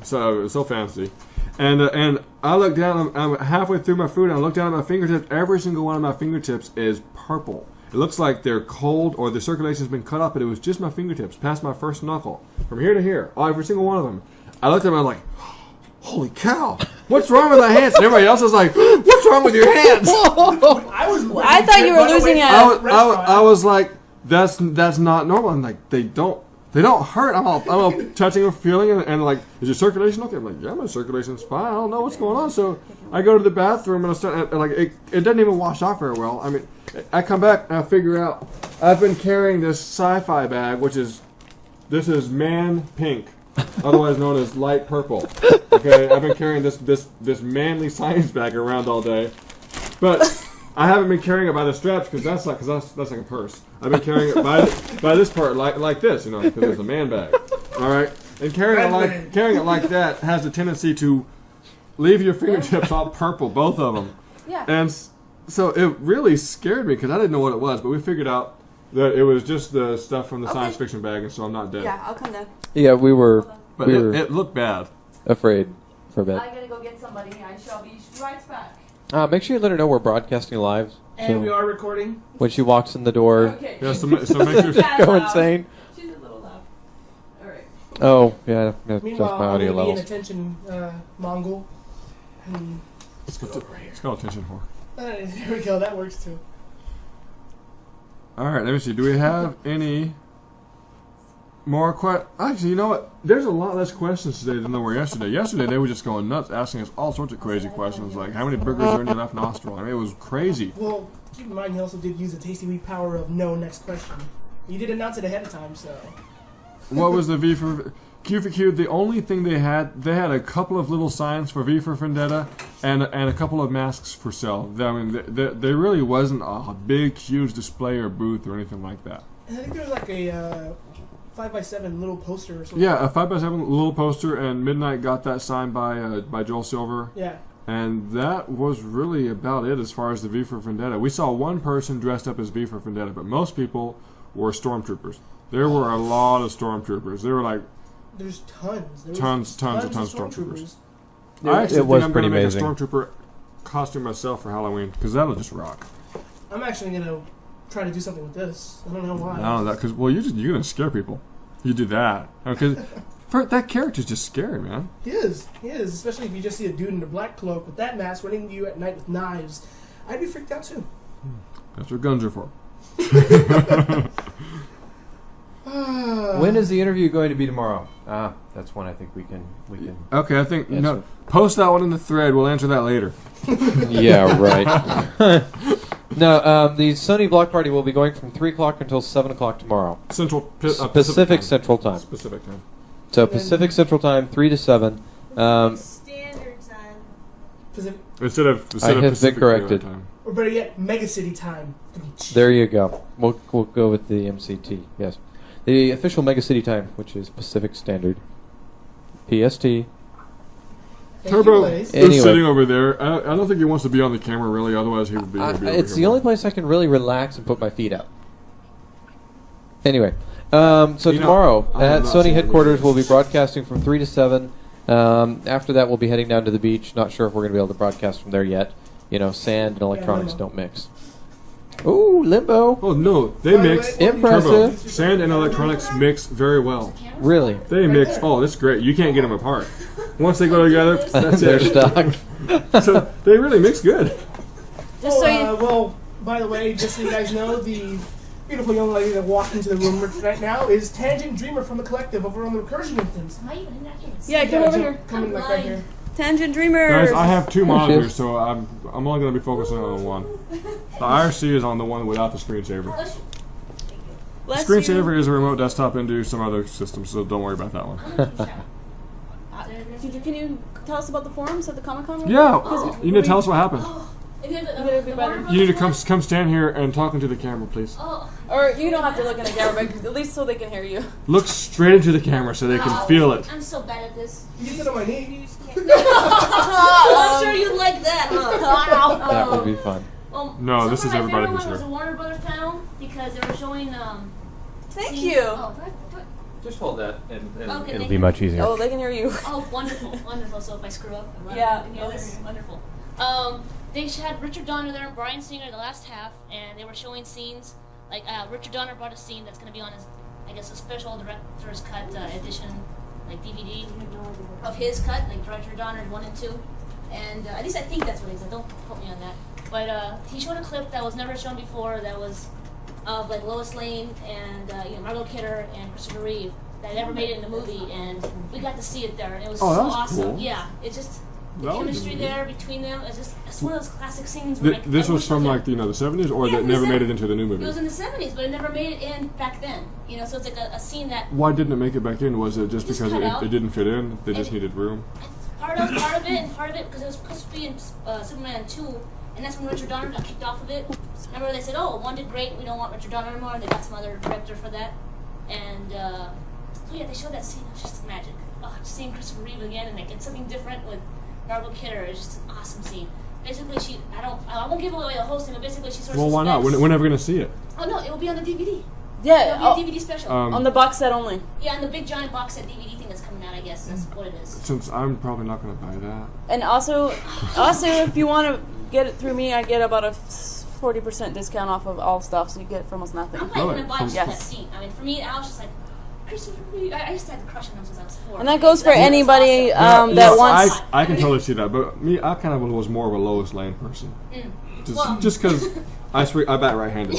So it was so fancy. And I look down, I'm halfway through my food, and I look down at my fingertips. Every single one of my fingertips is purple. It looks like they're cold or the circulation's been cut off, but it was just my fingertips, past my first knuckle. From here to here, every single one of them. I looked at them, I was like, holy cow, what's wrong with my hands? And everybody else was like, what's wrong with your hands? I thought you were losing it. I was like, that's not normal. I'm like, they don't hurt. I'm all touching and feeling and like, is your circulation okay? I'm like, yeah, my circulation's fine. I don't know what's going on. So I go to the bathroom and I start and like it doesn't even wash off very well. I mean, I come back and I figure out I've been carrying this sci-fi bag, this is man pink, otherwise known as light purple. Okay, I've been carrying this manly science bag around all day, but I haven't been carrying it by the straps because that's like a purse. I've been carrying it by this part like this, you know, because it's a man bag. All right, and carrying it like that has a tendency to leave your fingertips all purple, both of them. Yeah. And so it really scared me because I didn't know what it was, but we figured out that it was just the stuff from the science fiction bag, and so I'm not dead. Yeah, I'll come down. Yeah, we were It looked bad. afraid for a bit. I gotta go get somebody. I shall be right back. Make sure you let her know we're broadcasting live. And we are recording. When she walks in the door, Okay. Yeah, so make sure. go insane. She's a little loud. All right. Oh, yeah, that's Meanwhile, my audio I'm gonna be an levels. attention Mongol. And It's called attention whore. there we go. That works too. All right, let me see. Do we have any more questions? Actually, you know what? There's a lot less questions today than there were yesterday. Yesterday, they were just going nuts, asking us all sorts of crazy questions, like how many boogers are in your left nostril. I mean, it was crazy. Well, keep in mind, he also did use the Tasty Wheat power of no next question. You did announce it ahead of time, so. What was the V for Q for Q? The only thing they had a couple of little signs for V for Vendetta and a couple of masks for sale. I mean, there really wasn't a big, huge display or booth or anything like that. And I think there was like a 5x7 little poster or something. Yeah, a 5x7 little poster, and Midnight got that signed by Joel Silver. Yeah. And that was really about it as far as the V for Vendetta. We saw one person dressed up as V for Vendetta, but most people were stormtroopers. There were a lot of stormtroopers. There were like There's tons. There was tons of stormtroopers. I actually It was think I'm pretty going to make amazing. a stormtrooper costume myself for Halloween because that'll just rock. I'm actually gonna try to do something with this. I don't know why. No, that because you're going to scare people. You do that because that character's just scary, man. He is, especially if you just see a dude in a black cloak with that mask running to you at night with knives. I'd be freaked out too. That's what guns are for. When is the interview going to be tomorrow? That's one I think we can. Okay, I think Yes, post that one in the thread. We'll answer that later. Yeah, right. No, the Sony block party will be going from 3 o'clock until 7 o'clock tomorrow. Pacific time. Central Time. Specific time. So Pacific Central Time, 3 to 7. Standard time. Pacific, Instead of I have been Pacific corrected. Daylight Time. or better yet, Mega City time. There you go. We'll go with the MCT. Yes, the official Mega City time, which is Pacific Standard, PST. Turbo Blaze. is Anyway. sitting over there. I don't think he wants to be on the camera really. Otherwise, he would be. Over It's here the only more. place I can really relax and put my feet up. Anyway, so You know, tomorrow I at have not Sony seen headquarters, the we'll be broadcasting from 3 to 7. After that, we'll be heading down to the beach. Not sure if we're going to be able to broadcast from there yet. You know, sand and electronics Limbo. don't mix. Ooh, Limbo. Oh no, they By the mix. way, Impressive. Turbo. Sand and electronics mix very well. Really? They mix. Oh, that's great. You can't get them apart. Once they go together, that's They're it. stuck. So they really mix good. Just so you. Well, by the way, just so you guys know, the beautiful young lady that walked into the room right now is Tangent Dreamer from the Collective over on the Recursion instance. Yeah, come over here. Come in like right here. Tangent Dreamer. Guys, I have 2 There she monitors, is. so I'm only going to be focusing on one. The IRC is on the one without the screensaver. Bless you. Screensaver is a remote desktop into some other system, so don't worry about that one. Can you tell us about the forums at the Comic Con? Yeah, you need to tell us what happened. Is it You gotta be better. Warner You need to Brothers come stand here and talk into the camera, please. one? Oh. Or you don't have to look in the camera, but at least so they can hear you. Look straight into the camera so they can feel it. I'm so bad at this. You can sit on my knee. I'm sure you'd like that, huh? That would be fun. Well, No, so this for is my everybody favorite who's one was here. a Warner Brothers panel because they were showing. Thank scenes- you. Oh, Just hold that and okay, It'll they be can- much easier. Oh, they can hear you. Oh, wonderful, wonderful. So if I screw up, Yeah, you can hear this. Wonderful. They had Richard Donner there and Bryan Singer in the last half, and they were showing scenes. Like Richard Donner brought a scene that's going to be on his, I guess, a special director's cut edition, like DVD of his cut, like Richard Donner's 1 and 2, and at least I think that's what he said. Don't quote me on that. But he showed a clip that was never shown before. That was of like Lois Lane and Margot Kidder and Christopher Reeve that never made it in the movie, and we got to see it there, and it was Oh, so that was awesome. cool. Yeah, it just. The That would be chemistry good. there between them is just—it's one of those classic scenes. Where, like, This was from everyone's like the 70s, or Yeah, that it never was made in- it into the new It was movie. in the 70s, but it never made it in back then. So it's like a scene that Why didn't it make it back in? Was it just Just because cut out. it didn't fit in? They just And- needed room. part of it, and part of it because it was supposed to be in Superman 2, and that's when Richard Donner got kicked off of it. Remember they said, "Oh, 1 did great, we don't want Richard Donner anymore," and they got some other director for that. And so yeah, they showed that scene. It was just magic. Oh, just seeing Christopher Reeve again, and like it's something different with Margot Kidder. It's just an awesome scene. Basically, I won't give away the whole scene, but basically she sort of Well, why not? suspects- We're never going to see it. Oh no, it will be on the DVD. Yeah, It'll be a DVD special. on the box set only. Yeah, and the big giant box set DVD thing that's coming out, I guess that's what it is. Since I'm probably not going to buy that. And also, if you want to get it through me, I get about a 40% discount off of all stuff, so you get it for almost nothing. I'm probably Really? gonna buy just Yes. that scene. I mean, for me, I was just like, Christopher Reeve. I just had a crush on him since I was 4. And that goes for That's anybody awesome. that No, wants. I can totally see that, but me, I kind of was more of a Lois Lane person. Well- Just because I bat right-handed,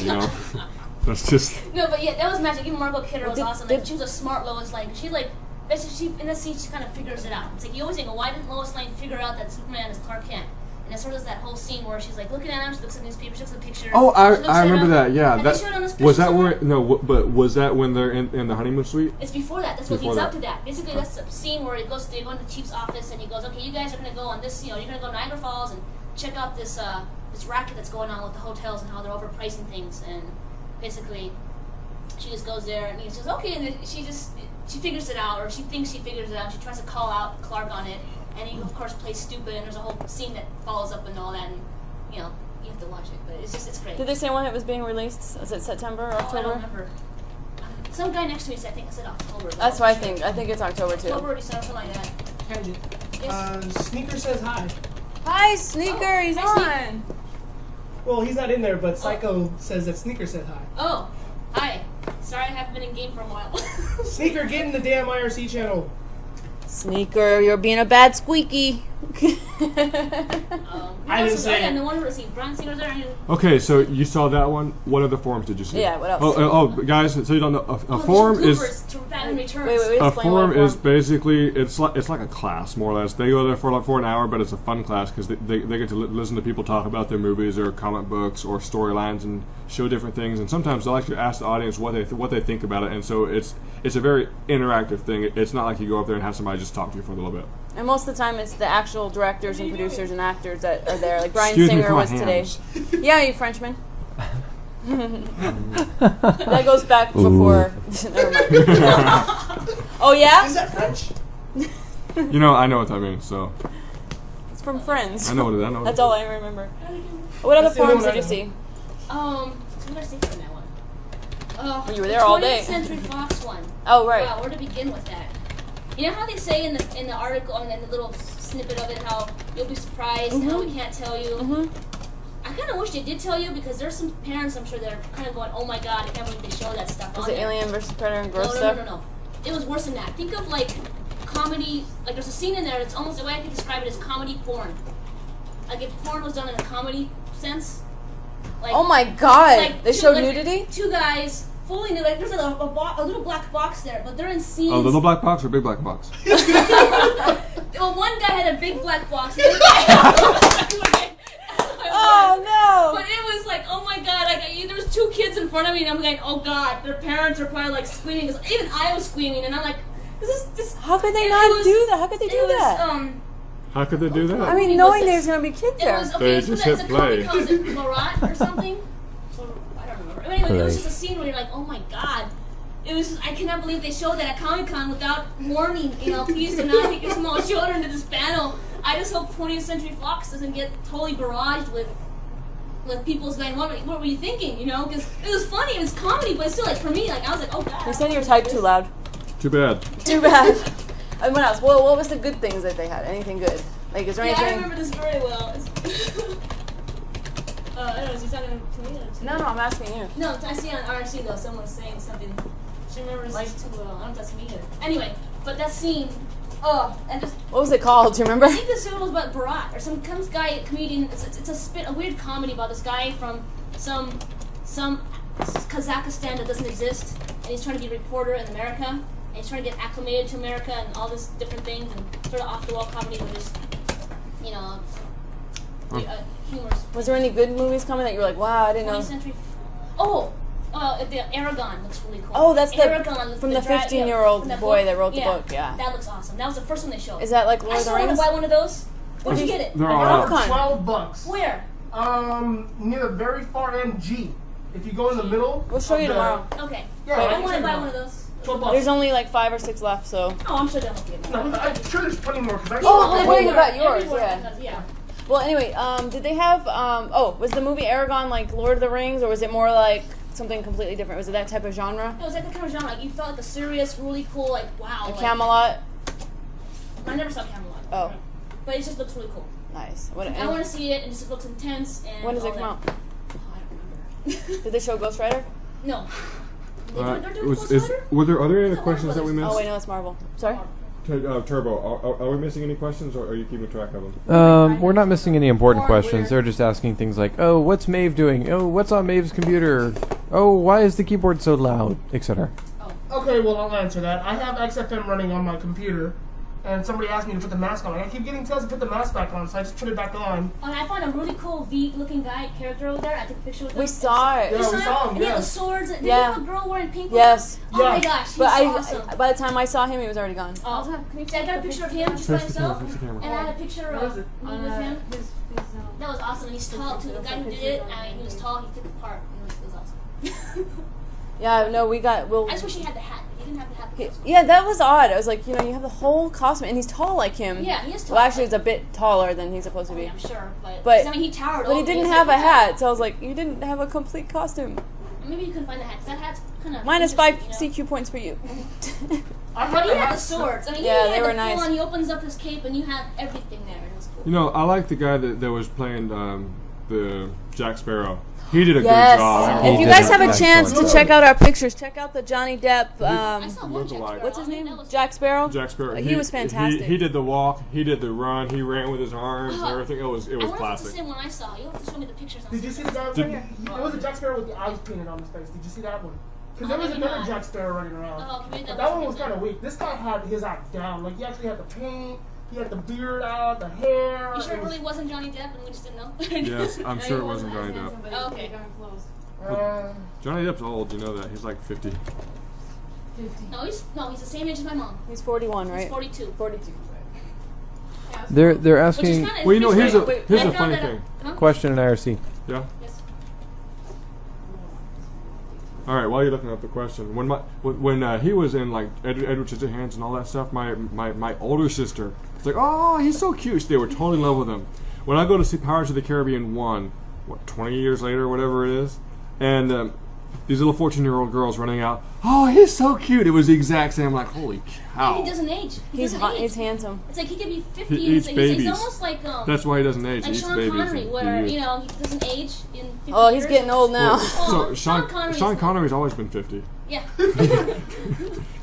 That's just. No, but yeah, that was magic. Even Margot Kidder was Did- awesome. did- Like, she was a smart Lois Lane. She like basically in the scene she kind of figures it out. It's like you always think, well, why didn't Lois Lane figure out that Superman is Clark Kent? And it sort of is that whole scene where she's like looking at him, she looks at the newspaper, she looks at the picture. Oh, she looks I at remember him, that. Yeah, and they showed it on the was that special where? somewhere. No, but was that when they're in the honeymoon suite? It's before that. That's what Before leads up that. to that. Basically, that's a scene where they go into the chief's office and he goes, "Okay, you guys are gonna go on this. You're gonna go to Niagara Falls and check out this this racket that's going on with the hotels and how they're overpricing things." And basically, she just goes there and he says, "Okay," and then she figures it out, or she thinks she figures it out. She tries to call out Clark on it, and he of course plays stupid. And there's a whole scene that follows up and all that, and you have to watch it. But it's great. Did they say when it was being released? Is it September or Oh, I don't October? remember. Some guy next to me said, I think I said October. but That's I'm what I not think. sure. I think it's October too. October or December, something like that. Tangent. Yes. Sneaker says hi. Hi, Sneaker. He's hi, on. Well, he's not in there, but Psycho says that Sneaker said hi. Oh, hi. Sorry I haven't been in game for a while. Sneaker, get in the damn IRC channel. Sneaker, you're being a bad squeaky. I didn't say it. And the one who received Bryan Singer's there. And Okay, so you saw that one. What other forums did you see? Yeah, what else? Oh, guys, so you don't know, a forum is to Batman Returns. Wait, a explain what forum a is basically it's like a class more or less. They go there for an hour, but it's a fun class because they get to listen to people talk about their movies or comic books or storylines and show different things. And sometimes they'll actually ask the audience what they think about it. And so it's a very interactive thing. It's not like you go up there and have somebody just talk to you for a little bit. And most of the time, it's the actual directors and producers and actors that are there. Like Bryan Excuse me Singer for my was today. hands. Yeah, you Frenchman. That goes back before. Never mind. Oh yeah, Is that French? I know what that means. So it's from Friends. I know what it is. I know. That's all I remember. What other That's the only forums one did I you know. see? What did I say from that one? You were there all day. 20th Century Fox one. Oh right. Wow, where to begin with that? You know how they say in the article, and then the little snippet of it, how you'll be surprised and how we can't tell you. I kind of wish they did tell you, because there's some parents, I'm sure, that are kind of going, "Oh my God, I can't believe they show that stuff." Was on it there." Alien vs Predator and gross No, stuff? no. It was worse than that. Think of like comedy. Like there's a scene in there that's almost the way I could describe it is comedy porn. Like if porn was done in a comedy sense. Like, Oh my God! like They two- showed like nudity. Two guys fully nude. Like there's a little black box there, but they're in scenes. A little black box or big black box? Well, one guy had a big black box. And the other guy Oh But it was like, oh my God! Like there was two kids in front of me, and I'm like, oh God, their parents are probably like screaming. Cause even I was screaming, and I'm like, this. no! How could they And not it was- do that? How could they it do was, that? How could they do that? I mean, knowing there's going to be kids It there. was okay. They It's just it's hit a comedy play. called, is it Marat or something? I don't remember. Anyway, it was just a scene where you're like, oh my god. It was just, I cannot believe they showed that at Comic-Con without warning. You know, please do not take your small children to this panel. I just hope 20th Century Fox doesn't get totally barraged with people saying, what were you thinking? You know, because it was funny, it was comedy, but still, like for me, like I was like, oh god. You said your type too loud. Too bad. Too bad. And what else? Well, what was the good things that they had? Anything good? Like, is there Yeah, I anything? remember this very well. I don't know, is he talking to me or to No, you? no, I'm asking you. No, I see on RC though, someone was saying something. She remembers like too well. I don't know if that's me either. Anyway, but that scene, and just What was it called? Do you remember? I think this show was about Barat or some guy comedian. It's a weird comedy about this guy from some Kazakhstan that doesn't exist, and he's trying to be a reporter in America, and he's trying to get acclimated to America and all these different things, and sort of off the wall comedy with just humorous. Was there any good movies coming that you were like, wow, I didn't 20th know? century. The Aragon looks really cool. Oh, that's Aragon, from the 15-year-old boy that wrote the book. Yeah. That looks awesome. That was the first one they showed. Is that like Lord I of the still want to Rings? buy one of those. Where'd you get it? They're all out. Comic-Con. $12. Where? Near the very far end G. If you go in the middle. We'll show of you the- tomorrow. Okay. Yeah, I I want to can buy check one it of out. those. $12. There's only like 5 or 6 left, so. Oh, I'm sure they'll get No, more. I'm sure there's plenty more. Cause I Oh, Everywhere, they're worrying about yours, everywhere yeah. because, yeah. Well, anyway, did they have, was the movie Aragon like Lord of the Rings, or was it more like something completely different? Was it that type of genre? It was like the kind of genre. Like you felt like the serious, really cool, like wow. Like Like, Camelot? I never saw Camelot. Oh. But it just looks really cool. Nice. What, I want to see it. It just looks intense. And when does it all come out? that. Oh, I don't remember. Did they show Ghost Rider? No. They're doing Ghost Is, Rider? are there any Is it questions that we Warner missed? Oh, wait, no, it's Marvel. Sorry? Turbo, are we missing any questions, or are you keeping track of them? We're not missing any important Or questions. weird. They're just asking things like, oh, what's Maeve doing? Oh, what's on Maeve's computer? Oh, why is the keyboard so loud? Etc. Okay, well, I'll answer that. I have XFM running on my computer, and somebody asked me to put the mask on. I keep getting tells to put the mask back on, so I just put it back on. And I found a really cool V-looking guy character over there. I took a picture with him. We saw it. Yeah, You we saw him, And he had yeah. the swords. Did Yeah. you have a girl wearing pink? Yes. Oh my Yeah. gosh, he's But awesome. by the time I saw him, he was already gone. Oh, see, I got a picture of him just by Face the camera, himself, face the camera. and I had a picture of me with him. That was awesome. And he's tall too. The guy who did it, I mean, he was tall. He took the part. It was awesome. Yeah, no, we got, I just wish he had the hat. He didn't have the hat. yeah, that was odd. I was like, you have the whole costume, and he's tall like him. Yeah, he is tall. Well, actually, he's a bit taller than he's supposed to be. I'm sure, but But- I mean, he towered. But he over. didn't was have like, a hat, so I was like, you didn't have a complete costume. Maybe you couldn't find the hat. 'Cause that hat's kind of Minus 5 CQ points for you. I But have he the had the hat. swords. I mean, Yeah, he they had were the nice. full on. He opens up his cape, and you have everything there. It was cool. You know, I like the guy that was playing the Jack Sparrow. He did a Yes. good job. If He you did guys an have a excellent chance to job. check out our pictures, check out the Johnny Depp. I saw one Jack Lookalike. Sparrow. What's his I mean, name? that was- Jack Sparrow. Jack Sparrow. He was fantastic. He did the walk. He did the run. He ran with his arms and Oh. everything. It was I wonder if it's the classic. same one I saw. You'll have to show me the pictures. Did you see the guy over here? It was a Jack Sparrow with the eyes painted on his face. Did you see that one? Because there was maybe another not. Jack Sparrow running around. Oh, maybe But that that one was was kind of weak. This guy had his act down. Like, he actually had the paint, he had the beard out, the hair. You sure It it was- really wasn't Johnny Depp and we just didn't know? Yes, I'm sure it wasn't Johnny Depp. Oh, okay. Johnny Depp's old. You know that. He's like 50. No, he's the same age as my mom. He's 41, right? He's 42. 42. They're Which is asking kind of Well, you know, here's a Wait, here's I a found funny that out. thing. Huh? question in IRC. Yeah. Yes. All right. While you're looking up the question, when he was in like Edward Scissorhands and all that stuff, my older sister was like, "Oh, he's so cute." They were totally in love with him. When I go to see Pirates of the Caribbean 1, 20 years later, whatever it is, and these little 14-year-old girls running out, "Oh, he's so cute." It was the exact same. I'm like, holy cow. He doesn't age. He He's doesn't hot. age. He's handsome. It's like he could be 50 He and eats he's babies. almost like That's why he doesn't age. like He eats Sean babies. Connery, and where he- he doesn't age in 50 Oh, he's years. getting old now. Oh, So Sean Connery is- Connery's always been 50. Yeah.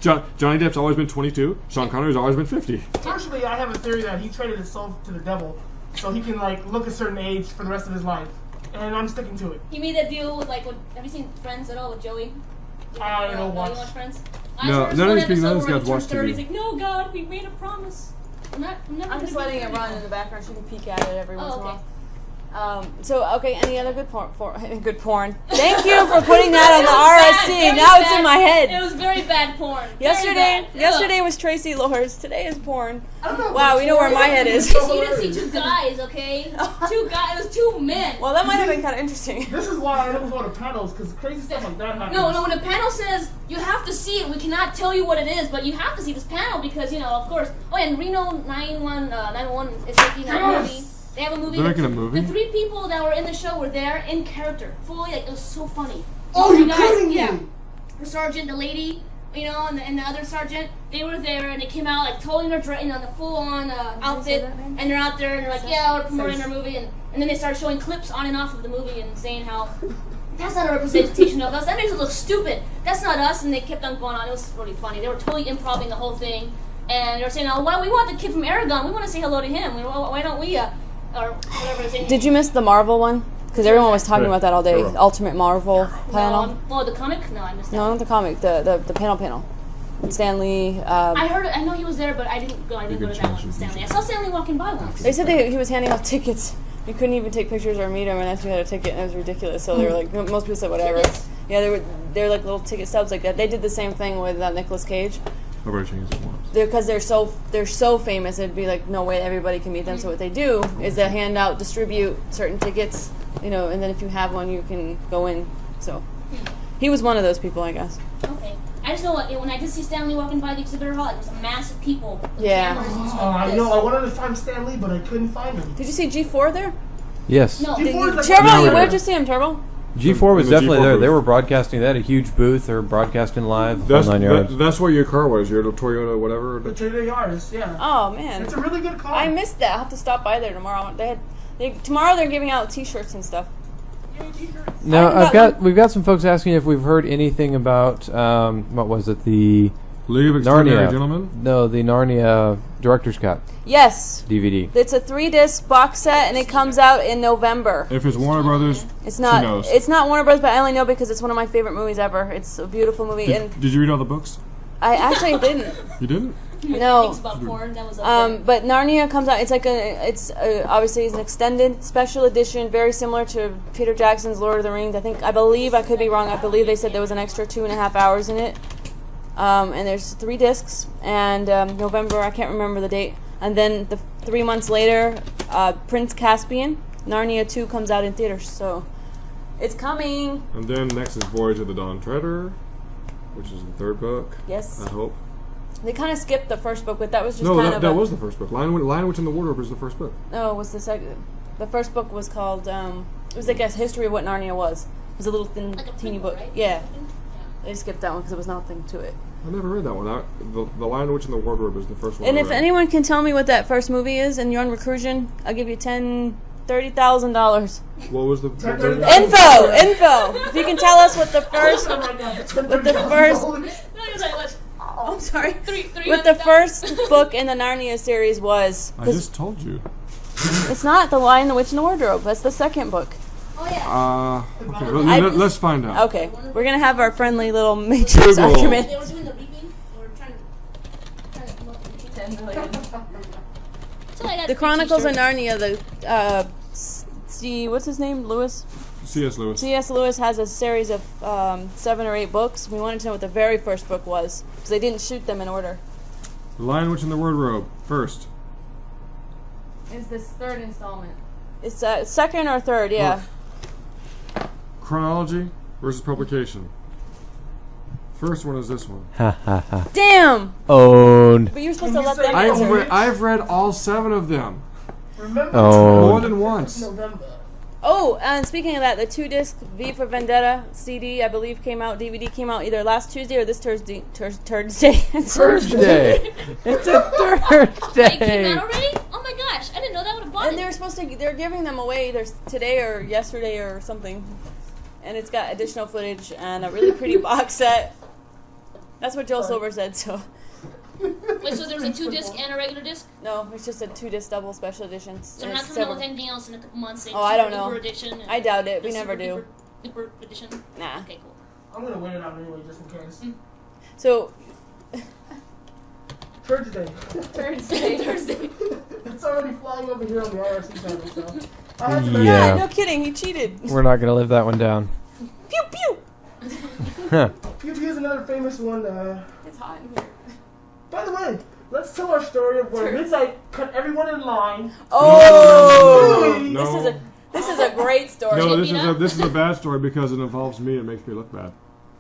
Johnny Depp's always been 22. Sean Connery's always been 50. Partially, I have a theory that he traded his soul to the devil, so he can like look a certain age for the rest of his life, and I'm sticking to it. He made that deal with like. Have you seen Friends at all with Joey? I don't You watch. watch Friends? No, I saw none of this these one guys episode where he watch turned 30. TV. He's like, no, God, we made a promise. I'm never I'm just gonna letting be it run 30. in the background. You can peek at it every once in a Oh, okay. while. So okay, any other good porn? Good porn. Thank you for putting that on the RSC. Now it's in my head. It was very bad porn. Yesterday was Tracy Lords. Today is porn. I don't know. Wow, we know where my head is. You didn't see two guys, okay? Two guys. It was two men. Well, that might have been kind of interesting. This is why I don't go to panels, because crazy stuff like that happens. No, when a panel says you have to see it, we cannot tell you what it is, but you have to see this panel because, of course. Oh, and Reno 911 is making a movie. They have a movie. They're making a movie? The 3 people that were in the show were there in character, fully. Like, it was so funny. Oh, you're guys, kidding me! Yeah. The sergeant, the lady, and the other sergeant, they were there, and they came out like totally in their the full-on outfit, and they're out there, and they're like, yeah, we're promoting our movie, and then they started showing clips on and off of the movie and saying how that's not a representation of us. That makes it look stupid. That's not us, and they kept on going on. It was really funny. They were totally improvising the whole thing, and they were saying, oh, well, we want the kid from Aragon. We want to say hello to him. Why don't we, or whatever. Did you miss the Marvel one? Because everyone was talking about that all day. Ultimate Marvel panel. No, the comic? No, I missed that. No, not the comic. The panel. Stan Lee. I know he was there, but I didn't go to that one. Stanley. I saw Stanley walking by once. They said he was handing out tickets. You couldn't even take pictures or meet him unless you had a ticket, and it was ridiculous. So they were like, most people said whatever. Tickets? Yeah, they were like little ticket stubs like that. They did the same thing with Nicolas Cage. Nobody changes it once. Because they're so famous, it'd be like no way everybody can meet them. So what they do is they distribute certain tickets, and then if you have one, you can go in. So he was one of those people, I guess. Okay. I just know when I did see Stanley walking by the exhibitor hall, it was a massive people. Yeah. I know. I wanted to find Stan Lee, but I couldn't find him. Did you see G4 there? Yes. No. Turbo, where'd you see him, Turbo? G4 was The definitely G4 there. booth. They were broadcasting. They had a huge booth. They were broadcasting live. That's, whole 9 yards. that's what your car was. Your Toyota, whatever. The Toyota Yaris, yeah. Oh man, It's a really good car. I missed that. I'll have to stop by there tomorrow. Tomorrow they're giving out T-shirts and stuff. Now we've got some folks asking if we've heard anything about what was it, the League of Extraordinary Narnia? Gentlemen? No, the Narnia director's cut Yes, DVD. it's a 3-disc box set and it comes out in November. If it's Warner Brothers, It's not. she knows. It's not Warner Bros. But I only know because it's one of my favorite movies ever. It's a beautiful movie, and Did you read all the books? I actually didn't. You didn't? No. Things about porn, that was up there. But Narnia comes out. It's like obviously it's an extended special edition, very similar to Peter Jackson's Lord of the Rings. I believe I could be wrong. I believe they said there was an extra 2.5 hours in it. And there's 3 discs. And November, I can't remember the date. And then 3 months later, Prince Caspian, Narnia 2 comes out in theaters. So it's coming. And then next is Voyage of the Dawn Treader, which is the 3rd book. Yes. I hope. They kind of skipped the first book, but that was just No, kind of that was the first book. Lion Witch and the Wardrobe is the first book. No, it was the second. The first book was called. It was like a history of what Narnia was. It was a little thin, Like a teeny prequel, book. right? Yeah. They skipped that one because there was nothing to it. I never read that one. The Lion Witch and the Wardrobe is the first one. And I if read. anyone can tell me what that first movie is, and you're on recursion, I'll give you $30,000. What was the... Info. If you can tell us what the first. No, you're like, what? I'm sorry. Three What the first book in the Narnia series was. I just told you. It's not The Lion, the Witch, and the Wardrobe. That's the second book. Oh, yeah. Okay, let's find out. Okay, we're gonna have our friendly little Matrix Google. argument. They were doing the reaping. They were trying to come up with 10 million. So I got The Chronicles of t-shirt. Narnia, what's his name? Lewis? C.S. Lewis. C.S. Lewis has a series of 7 or 8 books. We wanted to know what the very first book was, because they didn't shoot them in order. The Lion Witch and the Wardrobe, first. It's this 3rd installment. It's second or 3rd, yeah. Chronology versus publication. First one is this one. Ha ha ha. Damn! Owned. But you were supposed to let Can them you say- answer. I've read all 7 of them. Remember Oh. More than once. November. Oh, and speaking of that, the 2-disc V for Vendetta CD, I believe, came out. DVD came out either last Tuesday or this Thursday. Thursday. It's a They came Thursday. out already? Oh my gosh, I didn't know that would have bought And it. they're giving them away either today or yesterday or something. And it's got additional footage and a really pretty box set. That's what Joel Silver said, so. Wait, so there's a 2-disc and a regular disc? No, it's just a 2-disc double special edition. So they're not coming out with anything else in a couple months? They Oh, just I don't have a know. Uber edition and I doubt it. We a never super do. Uber edition? Nah. Okay, cool. I'm gonna wait it out anyway, just in case. So, Thursday. Thursday. Thursday. It's already flying over here on the IRC channel, so I had to Yeah. Yeah, no kidding. He cheated. We're not gonna live that one down. Pew pew. Pew Pew is another famous one. It's hot in here. By the way, let's tell our story of where Midnight cut everyone in line. Oh, No. this is a great story. No, this is a bad story because it involves me and makes me look bad.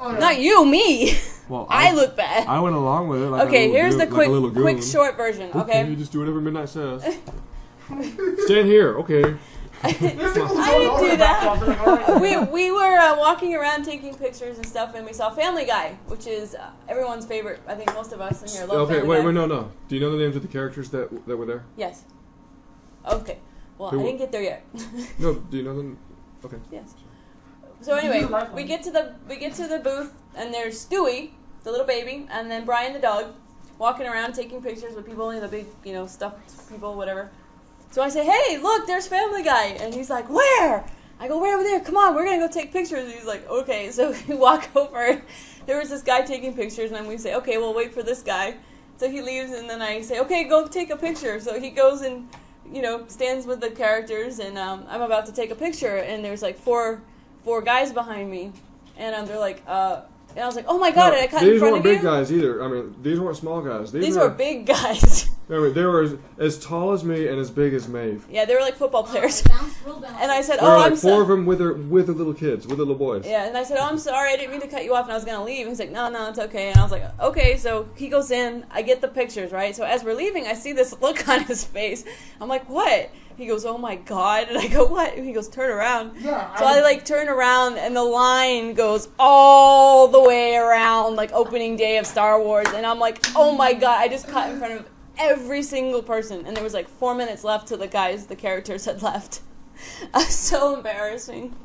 Oh, yeah. Not you, me. Well, I look bad. I went along with it. Like Okay, a little here's the goon, like a little quick goon. short version. Okay. You just do whatever Midnight says. Stand here, okay. I didn't do that. We were walking around taking pictures and stuff, and we saw Family Guy, which is everyone's favorite. I think most of us in here love Okay, Family Guy. wait, no. Do you know the names of the characters that were there? Yes. Okay. Well, Who- I didn't get there yet. No, do you know them? Okay. Yes. So anyway, we get to the booth, and there's Stewie, the little baby, and then Brian the dog, walking around taking pictures with people, the big, stuffed people, whatever. So I say, hey, look, there's Family Guy, and he's like, where? I go, way over there. Come on, we're gonna go take pictures. And he's like, okay. So we walk over. There was this guy taking pictures, and then we say, okay, we'll wait for this guy. So he leaves, and then I say, okay, go take a picture. So he goes and stands with the characters, and I'm about to take a picture, and there's like four guys behind me, and they're like, and I was like, oh my god, did I cut in front of you? These weren't big guys either. I mean, these weren't small guys. These were big guys. I mean, they were as tall as me and as big as Maeve. Yeah, they were like football players. And I said, There were oh, like I'm four sorry. of them with their little kids, with their little boys. Yeah, and I said, oh, I'm sorry, I didn't mean to cut you off, and I was going to leave. He's like, no, it's okay. And I was like, okay. So he goes in, I get the pictures, right? So as we're leaving, I see this look on his face. I'm like, what? He goes, oh my god. And I go, what? And he goes, turn around. Yeah. So I turn around, and the line goes all the way around, like opening day of Star Wars. And I'm like, oh my god, I just cut in front of every single person. And there was like 4 minutes left till the characters had left. So embarrassing.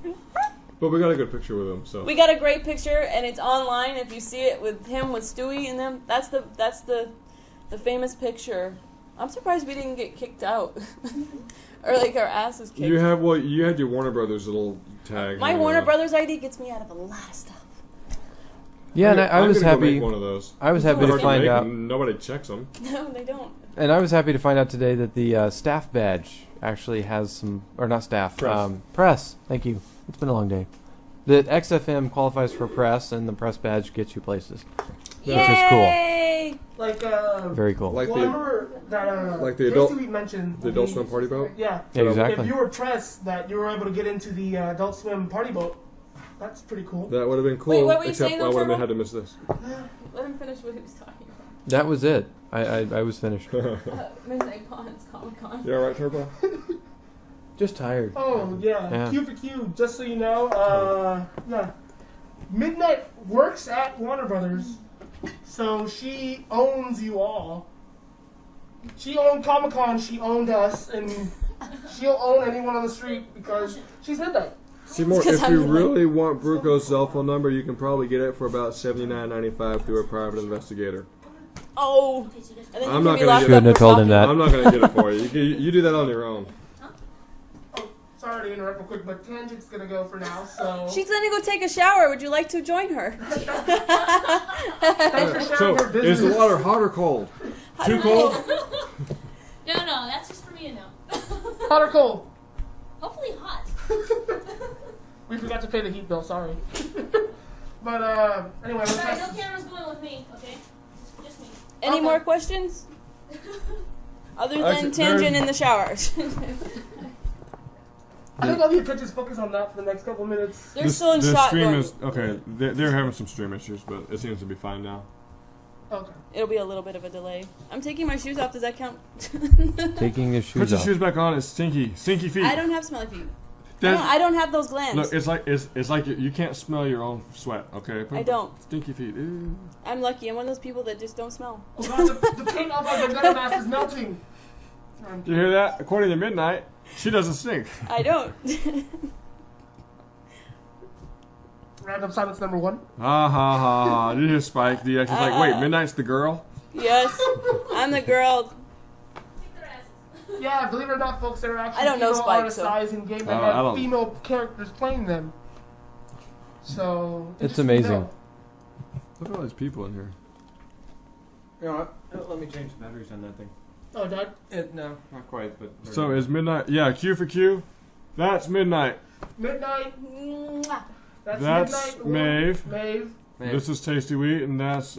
But we got a good picture with them, so. We got a great picture, and it's online. If you see it with him, with Stewie and them, that's the famous picture. I'm surprised we didn't get kicked out. Or like our asses kicked. You had your Warner Brothers little tag. My Warner Brothers ID gets me out of a lot of stuff. Yeah, and I was gonna go happy. make one of those. I was happy to Hard find make, out. Nobody checks them. No, they don't. And I was happy to find out today that the staff badge actually has some, or not staff, press. Thank you. It's been a long day. The XFM qualifies for press, and the press badge gets you places, Yay! which is cool. Like, Very cool. Like well, I remember that, like the adult- Casey mentioned The Adult Swim party boat? Yeah. Yeah, exactly. If you were pressed, that you were able to get into the Adult Swim party boat. That's pretty cool. That would have been cool, Wait, what were you except saying, I would have Turbo? had to miss this. Let him finish what he was talking about. That was it. I was finished. Midnight Cons, Comic Con. You alright, Turbo? Just tired. Oh, yeah. Yeah. Q for Q, just so you know, yeah. Midnight works at Warner Brothers, so she owns you all. She owned Comic-Con, she owned us, and she'll own anyone on the street because she's Midnight. Seymour, It's 'cause if you I'm really want Bruco's cell phone number, you can probably get it for about $79.95 through a private investigator. Oh. And then I'm you not can be gonna locked get up Shouldn't for have told him stalking. that. I'm not going to get it for you. You do that on your own. Oh, sorry to interrupt real quick, but Tangent's gonna go for now, so... She's gonna go take a shower. Would you like to join her? Thanks for So, sharing her business. is the water hot or cold? Too cold? No, that's just for me to know. Hot or cold? Hopefully hot. We forgot to pay the heat bill, sorry. But, anyway, let's Sorry, no ask- camera's going with me, okay? Just me. Any Okay. more questions? Other than Actually, Tangent there's- in the showers. I think I'll leave Twitch's focus on that for the next couple minutes. They're still in the shot stream going. is okay. They're having some stream issues, but it seems to be fine now. Okay. It'll be a little bit of a delay. I'm taking my shoes off. Does that count? Taking the Put shoes your off. shoes back on. It's stinky feet. I don't have smelly feet. That's- I don't have those glands. Look, it's like you can't smell your own sweat. Okay. I don't. Stinky feet. Ew. I'm lucky. I'm one of those people that just don't smell. Oh god, the paint off of the gunner mask is melting. Do you hear that? According to Midnight, she doesn't stink. I don't. Random silence number 1. Ha ha ha ha. Did you hear Spike? The X is like, wait, Midnight's the girl? Yes, I'm the girl. Kick their asses. Yeah, believe it or not, folks, there are actually I don't know female Spike, artist so- eyes in game that I have don't- female characters playing them. So It's interesting to amazing. know. Look at all these people in here. You know what? Let me change the batteries on that thing. Oh, Dad? No, not quite. But So is midnight? Yeah, Q for Q. That's midnight. Midnight. Mwah. That's midnight. Maeve. Maeve. This is Tasty Wheat, and that's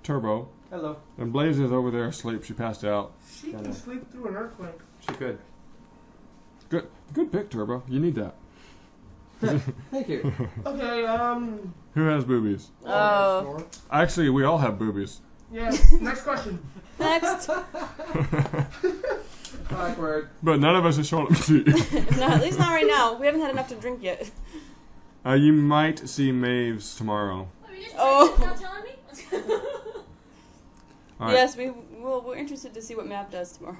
Turbo. Hello. And Blaze is over there asleep. She passed out. She can sleep through an earthquake. She could. Good pick, Turbo. You need that. Thank you. Okay, Who has boobies? Oh. Actually, we all have boobies. yeah. Next question. Next. Awkward. But none of us are showing up to you. No, at least not right now. We haven't had enough to drink yet. You might see Maeve's tomorrow. Oh, you just Oh. not telling me? All right. Yes, we're interested to see what Mav does tomorrow.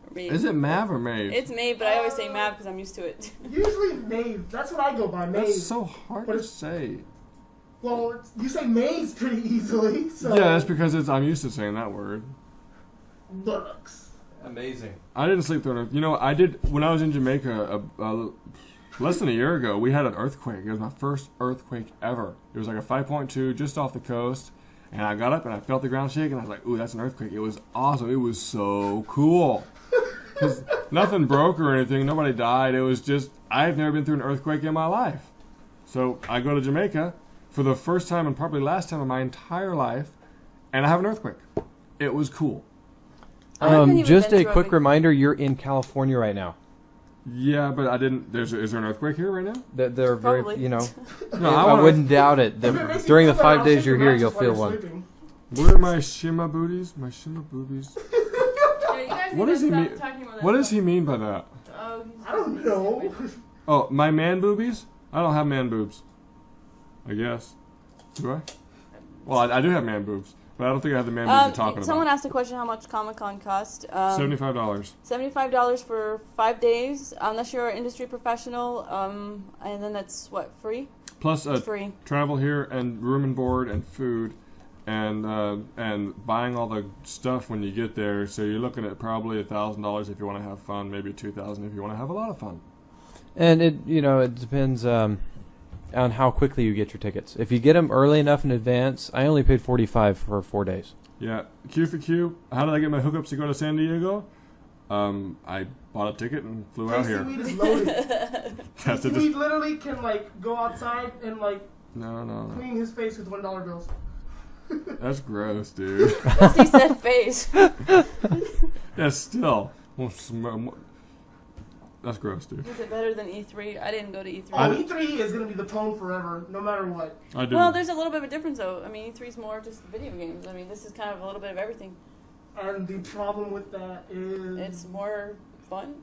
Or Maeve. Is it Mav or Maeve? It's Maeve, but I always say Mav because I'm used to it. Usually Maeve. That's what I go by, Maeve. That's so hard But to it's- say. Well, you say Maeve's pretty easily, so... Yeah, that's because I'm used to saying that word. Buttocks. Amazing. I didn't sleep through it. You know, I did when I was in Jamaica less than a year ago. We had an earthquake. It was my first earthquake ever. It was like a 5.2 just off the coast, and I got up and I felt the ground shake, and I was like, "Ooh, that's an earthquake!" It was awesome. It was so cool. 'Cause nothing broke or anything. Nobody died. It was just I've never been through an earthquake in my life. So I go to Jamaica for the first time and probably last time in my entire life, and I have an earthquake. It was cool. I haven't even Just been a through quick big- reminder: you're in California right now. Yeah, but I didn't. Is there an earthquake here right now? They're very, Probably. you know. No, I wanna- wouldn't doubt it. If it makes you During the feel better, 5 I'll days shake you're your here, you'll mattress while feel you're one. sleeping. Where are my shima booties? My shima boobies. Yeah, you guys What need does to he stop mean? talking about that What does stuff. he mean by that? Oh, he's I don't being know. stupid. Oh, my man boobies? I don't have man boobs. I guess. Do I? Well, I do have man boobs, but I don't think I have the man boobs you're talking Someone about. asked a question how much Comic-Con cost. $75. $75 for 5 days, unless you're an industry professional, and then that's, what, free? Plus It's free. travel here and room and board and food, and buying all the stuff when you get there. So you're looking at probably $1,000 if you want to have fun, maybe $2,000 if you want to have a lot of fun. And it depends on how quickly you get your tickets. If you get them early enough in advance, I only paid $45 for 4 days. Yeah, Q for Q. How did I get my hookups to go to San Diego? I bought a ticket and flew out Tasty here. weed is loaded. That's Tasty it. weed literally can like go outside and like No. clean his face with $1 bills. That's gross, dude. He said face. Yeah, still. That's gross, dude. Is it better than E3? I didn't go to E3. Oh, E3 is gonna be the tone forever, no matter what. I didn't. Well, there's a little bit of a difference, though. I mean, E3 is more just video games. I mean, this is kind of a little bit of everything. And the problem with that is It's more fun.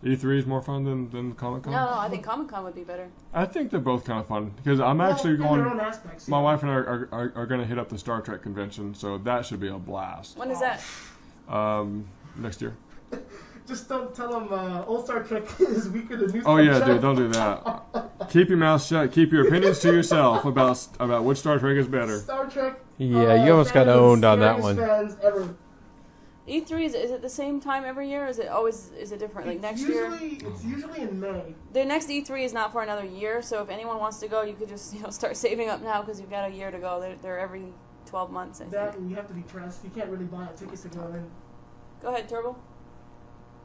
E3 is more fun than Comic-Con? No, I think Comic-Con would be better. I think they're both kind of fun because I'm well, actually in their own going. aspects. My yeah. wife and I are going to hit up the Star Trek convention, so that should be a blast. When is that? Next year. Just don't tell them Old Star Trek is weaker than New Oh Star yeah, Trek. dude, don't do that. Keep your mouth shut. Keep your opinions to yourself about which Star Trek is better. Star Trek. Yeah, you almost got fans, owned on that serious one. Fans ever. E3 is it the same time every year? Or is it different? Like next year? It's usually in May. The next E3 is not for another year, so if anyone wants to go, you could just start saving up now because you've got a year to go. They're every 12 months. I That think. and you have to be pressed. You can't really buy a ticket to go in. Go ahead, Turbo.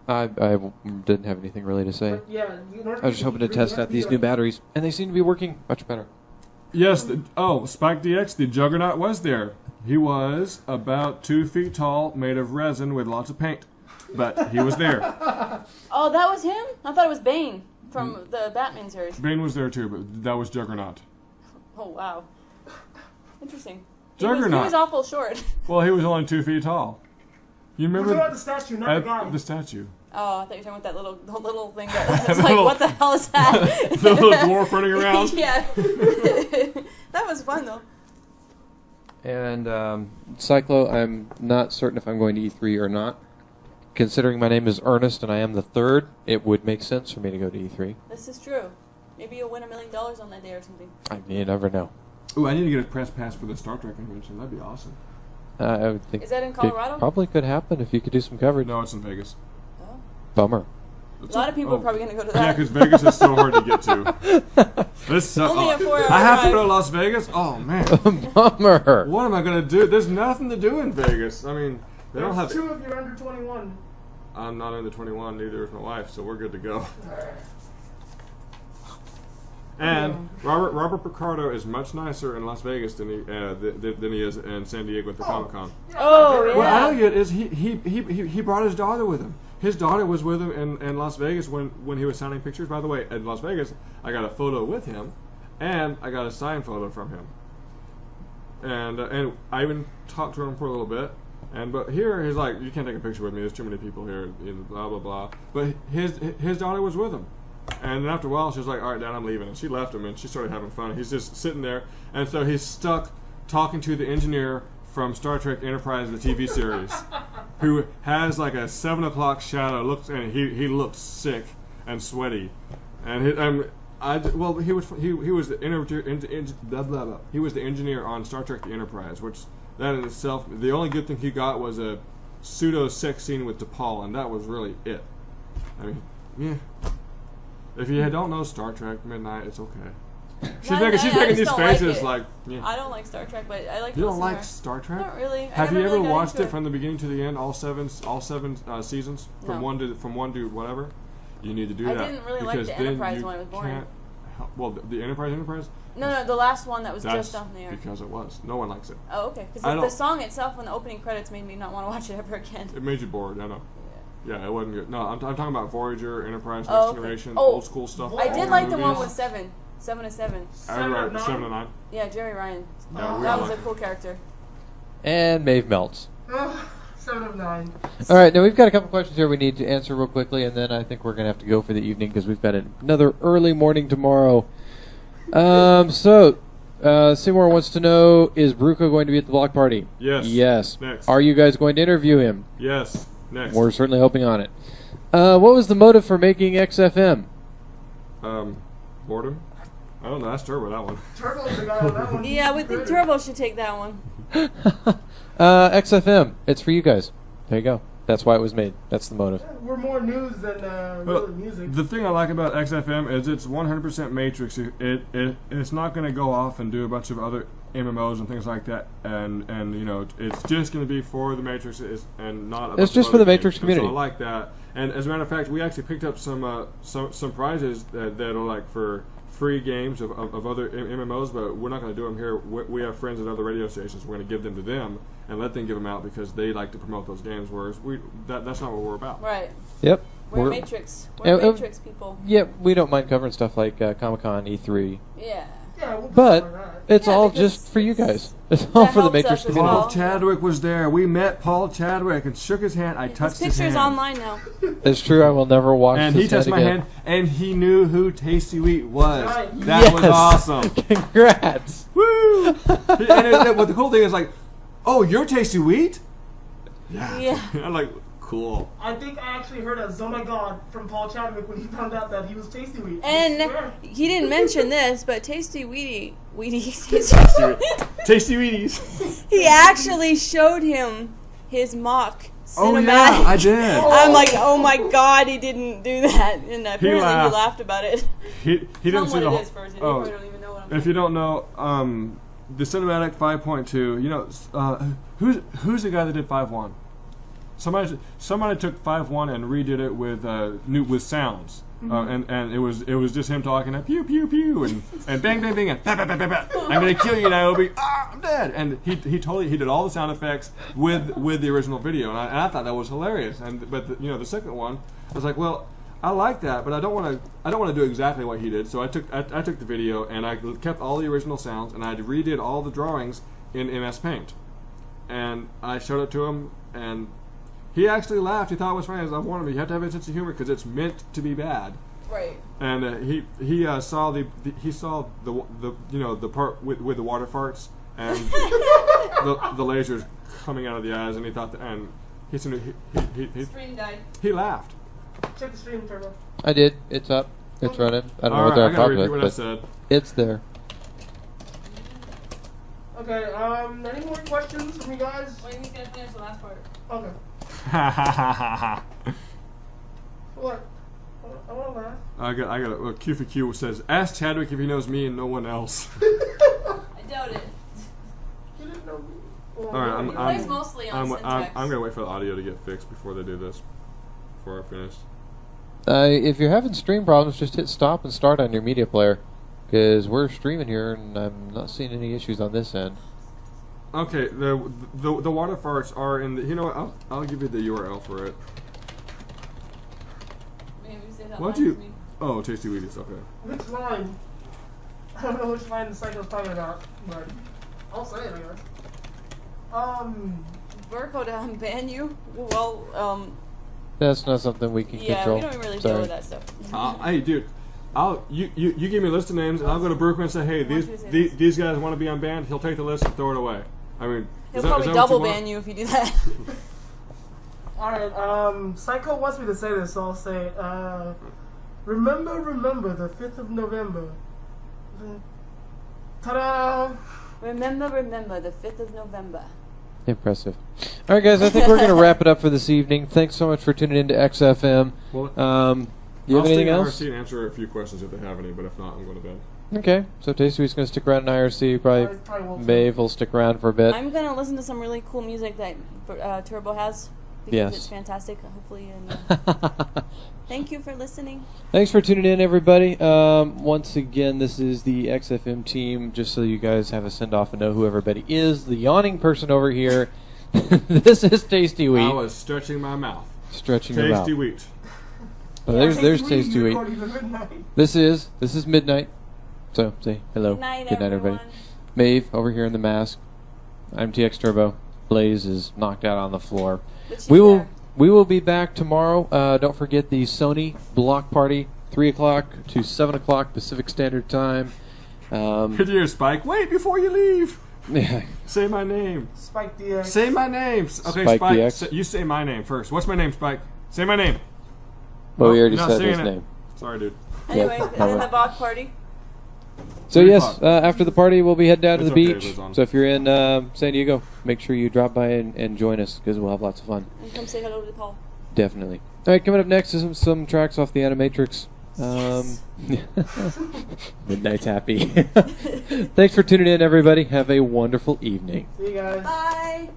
I didn't have anything really to say. But yeah, you don't I was just hoping to test out these new batteries, and they seem to be working much better. Yes. Spike DX, the Juggernaut, was there. He was about 2 feet tall, made of resin with lots of paint, but he was there. Oh, that was him? I thought it was Bane from the Batman series. Bane was there too, but that was Juggernaut. Oh, wow. Interesting. Juggernaut. He was awful short. Well, he was only 2 feet tall. You We're remember talking about the statue, not the guy. the statue? Oh, I thought you were talking about the little thing that was The like, little- what the hell is that? The little dwarf running around. Yeah. That was fun, though. And Cyclo, I'm not certain if I'm going to E3 or not. Considering my name is Ernest and I am the third, it would make sense for me to go to E3. This is true. Maybe you'll win $1 million on that day or something. I mean, you never know. Ooh, I need to get a press pass for the Star Trek convention. That'd be awesome. I would think Is that in it Colorado? probably could happen if you could do some coverage. No, it's in Vegas. Oh. Bummer. A lot of people are probably going to go to Yeah, that. because Vegas is so hard to get to. This Only a 4-hour I have to drive. go to Las Vegas? Oh, man. Bummer. What am I going to do? There's nothing to do in Vegas. I mean, They don't have. 2 if you're under 21. I'm not under 21. Neither is my wife, so we're good to go. And Robert Picardo is much nicer in Las Vegas than he is in San Diego at the Comic Con. Oh, yeah. What I don't get is he brought his daughter with him. His daughter was with him in Las Vegas when he was signing pictures. By the way, in Las Vegas, I got a photo with him, and I got a signed photo from him. And I even talked to him for a little bit. But here he's like, you can't take a picture with me. There's too many people here. And blah blah blah. But his daughter was with him. And after a while, she was like, all right, Dad, I'm leaving. And she left him, and she started having fun. He's just sitting there. And so he's stuck talking to the engineer from Star Trek Enterprise, the TV series, who has like a 7 o'clock shadow, and he looks sick and sweaty. And he was the engineer on Star Trek the Enterprise, which that in itself, the only good thing he got was a pseudo sex scene with DePaul, and that was really it. I mean, yeah. If you don't know Star Trek Midnight, it's okay. She's making these faces like yeah. I don't like Star Trek, but I like. You don't like Star Trek? Not really. Have you ever really watched it from the beginning to the end, all seven seasons, from No. one to whatever? You need to do that. I didn't really like because the then Enterprise you when it was born. can't help- Well, the Enterprise. No, the last one that was That's just on the air. because it was. No one likes it. Oh, okay. I Because don't- the song itself, when the opening credits, made me not want to watch it ever again. It made you bored. I know. Yeah, it wasn't good. No, I'm talking about Voyager, Enterprise, Next Oh, okay. Generation, Oh. old school stuff. I did like the one movies. with 7 to 7. I remember 7 to 9. Yeah, Jerry Ryan. Yeah, we That all was a like cool character. And Maeve melts. 7 of 9. All right, now we've got a couple questions here we need to answer real quickly, and then I think we're going to have to go for the evening because we've got another early morning tomorrow. Seymour wants to know, is Bruco going to be at the block party? Yes. Yes. Next. Are you guys going to interview him? Yes. Next. We're certainly hoping on it. What was the motive for making XFM? Boredom? I don't know. Ask Turbo that one. Turbo's the guy on that one. Yeah, we think Turbo should take that one. XFM. It's for you guys. There you go. That's why it was made. That's the motive. We're more news than really music. The thing I like about XFM is it's 100% Matrix. It's not going to go off and do a bunch of other MMOs and things like that, and you know, it's just going to be for the Matrix and not. It's just for the Matrix community. So I like that. And as a matter of fact, we actually picked up some prizes that are like for free games of other MMOs, but we're not going to do them here. We have friends at other radio stations. We're going to give them to them and let them give them out because they like to promote those games. Whereas that's not what we're about. Right. Yep. We're Matrix. We're Matrix people. Yep. We don't mind covering stuff like Comic-Con, E3. Yeah. Yeah, we'll But it's all because just for you guys. It's all for the helps Matrix us as community. well. Paul Chadwick was there. We met Paul Chadwick and shook his hand. I touched his picture's hand. online now. It's true. I will never watch And this he touched my again. hand, and he knew who Tasty Wheat was. Right. That was Yes. awesome. Congrats. Woo! And what the cool thing is like, oh, you're Tasty Wheat? Yeah. I'm like, cool. I think I actually heard a "Oh my God" from Paul Chadwick when he found out that he was Tasty Wheat. And Yeah. he didn't mention this, but Tasty Wheaties, Tasty Wheaties. he actually showed him his mock Oh cinematic. yeah, I did. I'm like, oh my God, he didn't do that, and apparently he laughed. laughed about it. He Tell didn't him see what the it whole. is first. You Oh, probably don't even know what I'm if you don't know, the cinematic 5.2. You know, who's the guy that did 5.1? Somebody took 5.1 and redid it with sounds. And it was just him talking and pew pew pew and bang bang bang and bah, bah, bah, bah, bah. I'm gonna kill you, Niobe. I'm dead. And he did all the sound effects with the original video, and I thought that was hilarious. But the second one, I was like, well, I like that, but I don't want to do exactly what he did. So I took the video and I kept all the original sounds and I redid all the drawings in MS Paint, and I showed it to him and. He actually laughed. He thought it was funny. I warned him. You have to have a sense of humor because it's meant to be bad. Right. And he saw the part with the water farts and the lasers coming out of the eyes, and he thought and he Stream died. he laughed. Check the stream, Turbo. I did. It's up. It's running. I don't know All what right, they're I gotta talking repeat about, what I but said. it's there. Okay. Any more questions from you guys? Wait, he's gonna finish the last part. Okay. What? I want to laugh. I got a Q for Q says, ask Chadwick if he knows me and no one else. I doubt it. You didn't know me. All right, He plays mostly on syntax. I'm gonna wait for the audio to get fixed before they do this. Before I finish. If you're having stream problems, just hit stop and start on your media player, because we're streaming here and I'm not seeing any issues on this end. Okay, the water farts are in the. You know what? I'll give you the URL for it. Maybe say that Why line don't you? to me. Oh, Tasty Wheaties. Okay. Which line? I don't know which line the Psycho's talking about, but I'll say it, I guess. Verco to unban you? Well, That's not something we can yeah, control. we don't really deal Sorry. with that stuff. Hey, dude. You give me a list of names, and I'll go to Brookman and say, hey, these guys want to be unbanned. He'll take the list and throw it away. I mean, He'll probably double ban you if you do that. Alright, Psycho wants me to say this, so I'll say it. Remember, the 5th of November. Ta-da! Remember, the 5th of November. Impressive. All right, guys, I think we're going to wrap it up for this evening. Thanks so much for tuning in to XFM. Well, you have anything else? I'll stay in IRC and answer a few questions if they have any, but if not, I'm going to bed. Okay, so Tasty's going to stick around in IRC. Probably Maeve will stick around for a bit. I'm gonna listen to some really cool music that Turbo has because Yes. it's fantastic. Hopefully, and thank you for listening. Thanks for tuning in, everybody. Once again, this is the XFM team. Just so you guys have a send off and know who everybody is. The yawning person over here. This is Tasty Wheat. I was stretching my mouth. Stretching your mouth. Tasty Wheat. Well, there's Tasty Wheat. This is Midnight. So say hello. Good night, everybody. everyone. Maeve over here in the mask. I'm TX Turbo. Blaze is knocked out on the floor. But she's We will there. we will be back tomorrow. Don't forget the Sony block party, 3 o'clock to 7 o'clock Pacific Standard Time. Good year, Spike. Wait before you leave. Yeah. Say my name. Spike DX. Say my name. Okay, Spike Spike. DX. You say my name first. What's my name, Spike? Say my name. Well, we Nope, already you're not said saying his it. name. Sorry, dude. Anyway, Yeah, and then alright. the block party. So 3 yes, o'clock. after the party, we'll be heading down to It's the okay, beach. Liz on. So if you're in San Diego, make sure you drop by and join us because we'll have lots of fun. And come say hello to Paul. Definitely. All right, coming up next is some tracks off the Animatrix. Midnight's happy. Thanks for tuning in, everybody. Have a wonderful evening. See you guys. Bye.